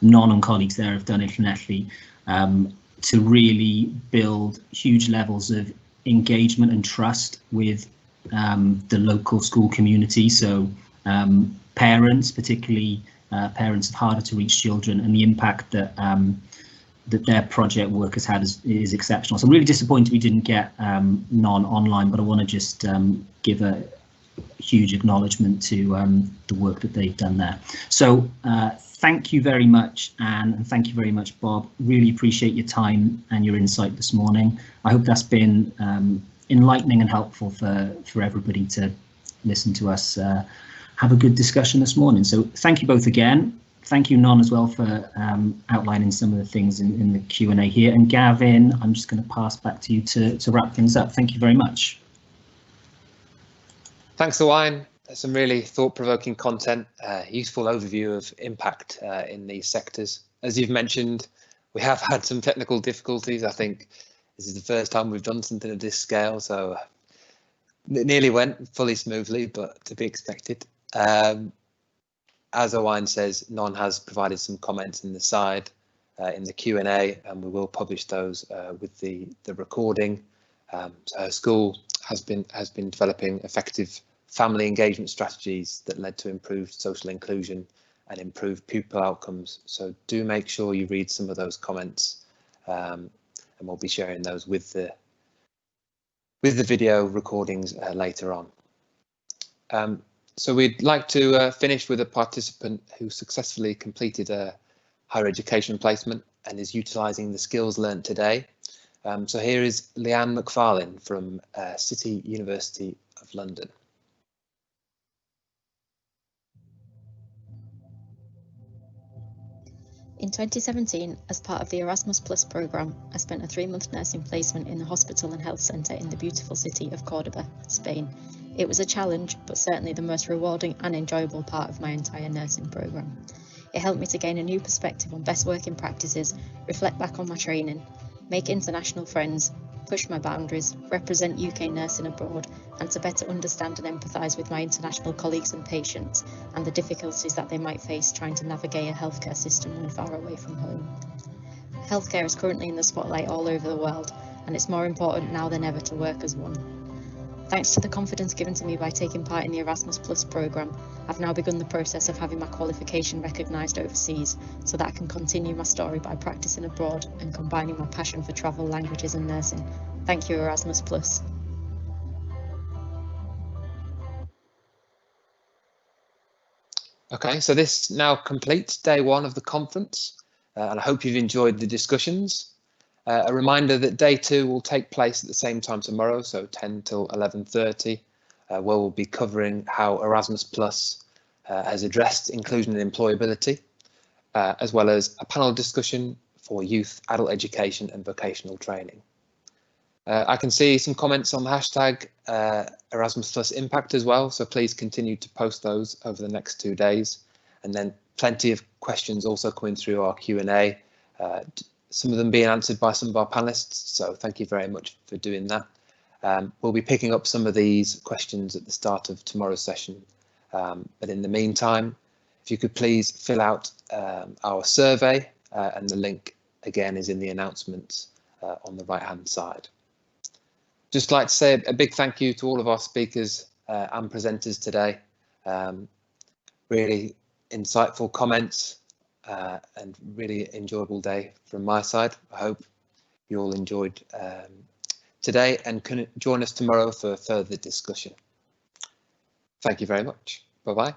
Non and colleagues there have done internationally to really build huge levels of engagement and trust with the local school community. So parents, particularly parents of harder to reach children, and the impact that that their project work has had is exceptional. So I'm really disappointed we didn't get Non online, but I want to just give a huge acknowledgement to the work that they've done there. So thank you very much, Anne, and thank you very much, Bob. Really appreciate your time and your insight this morning. I hope that's been enlightening and helpful for everybody to listen to us have a good discussion this morning. So thank you both again. Thank you, Non, as well, for outlining some of the things in the Q&A here. And Gavin, I'm just going to pass back to you to wrap things up. Thank you very much. Thanks, Owain. Some really thought-provoking content, useful overview of impact in these sectors. As you've mentioned, we have had some technical difficulties. I think this is the first time we've done something of this scale, so it nearly went fully smoothly, but to be expected. As Owain says, Non has provided some comments in the side in the Q&A, and we will publish those with the recording. So her school has been developing effective family engagement strategies that led to improved social inclusion and improved pupil outcomes. So do make sure you read some of those comments, and we'll be sharing those with the video recordings later on. So we'd like to finish with a participant who successfully completed a higher education placement and is utilising the skills learnt today. So here is Leanne McFarlane from City University of London. In 2017, as part of the Erasmus Plus programme, I spent a 3-month nursing placement in the hospital and health centre in the beautiful city of Cordoba, Spain. It was a challenge, but certainly the most rewarding and enjoyable part of my entire nursing programme. It helped me to gain a new perspective on best working practices, reflect back on my training, make international friends, push my boundaries, represent UK nursing abroad, and to better understand and empathise with my international colleagues and patients and the difficulties that they might face trying to navigate a healthcare system when far away from home. Healthcare is currently in the spotlight all over the world, and it's more important now than ever to work as one. Thanks to the confidence given to me by taking part in the Erasmus Plus programme, I've now begun the process of having my qualification recognised overseas so that I can continue my story by practising abroad and combining my passion for travel, languages and nursing. Thank you, Erasmus Plus. Okay, so this now completes day 1 of the conference, and I hope you've enjoyed the discussions. A reminder that day 2 will take place at the same time tomorrow, so 10 till 11:30, where we'll be covering how Erasmus Plus has addressed inclusion and employability, as well as a panel discussion for youth, adult education and vocational training. I can see some comments on the hashtag Erasmus Plus Impact as well, so please continue to post those over the next 2 days. And then plenty of questions also coming through our Q&A, some of them being answered by some of our panelists, so thank you very much for doing that. We'll be picking up some of these questions at the start of tomorrow's session, but in the meantime, if you could please fill out our survey, and the link again is in the announcements on the right hand side. Just like to say a big thank you to all of our speakers and presenters today. Really insightful comments and really enjoyable day from my side. I hope you all enjoyed today and can join us tomorrow for further discussion. Thank you very much. Bye-bye.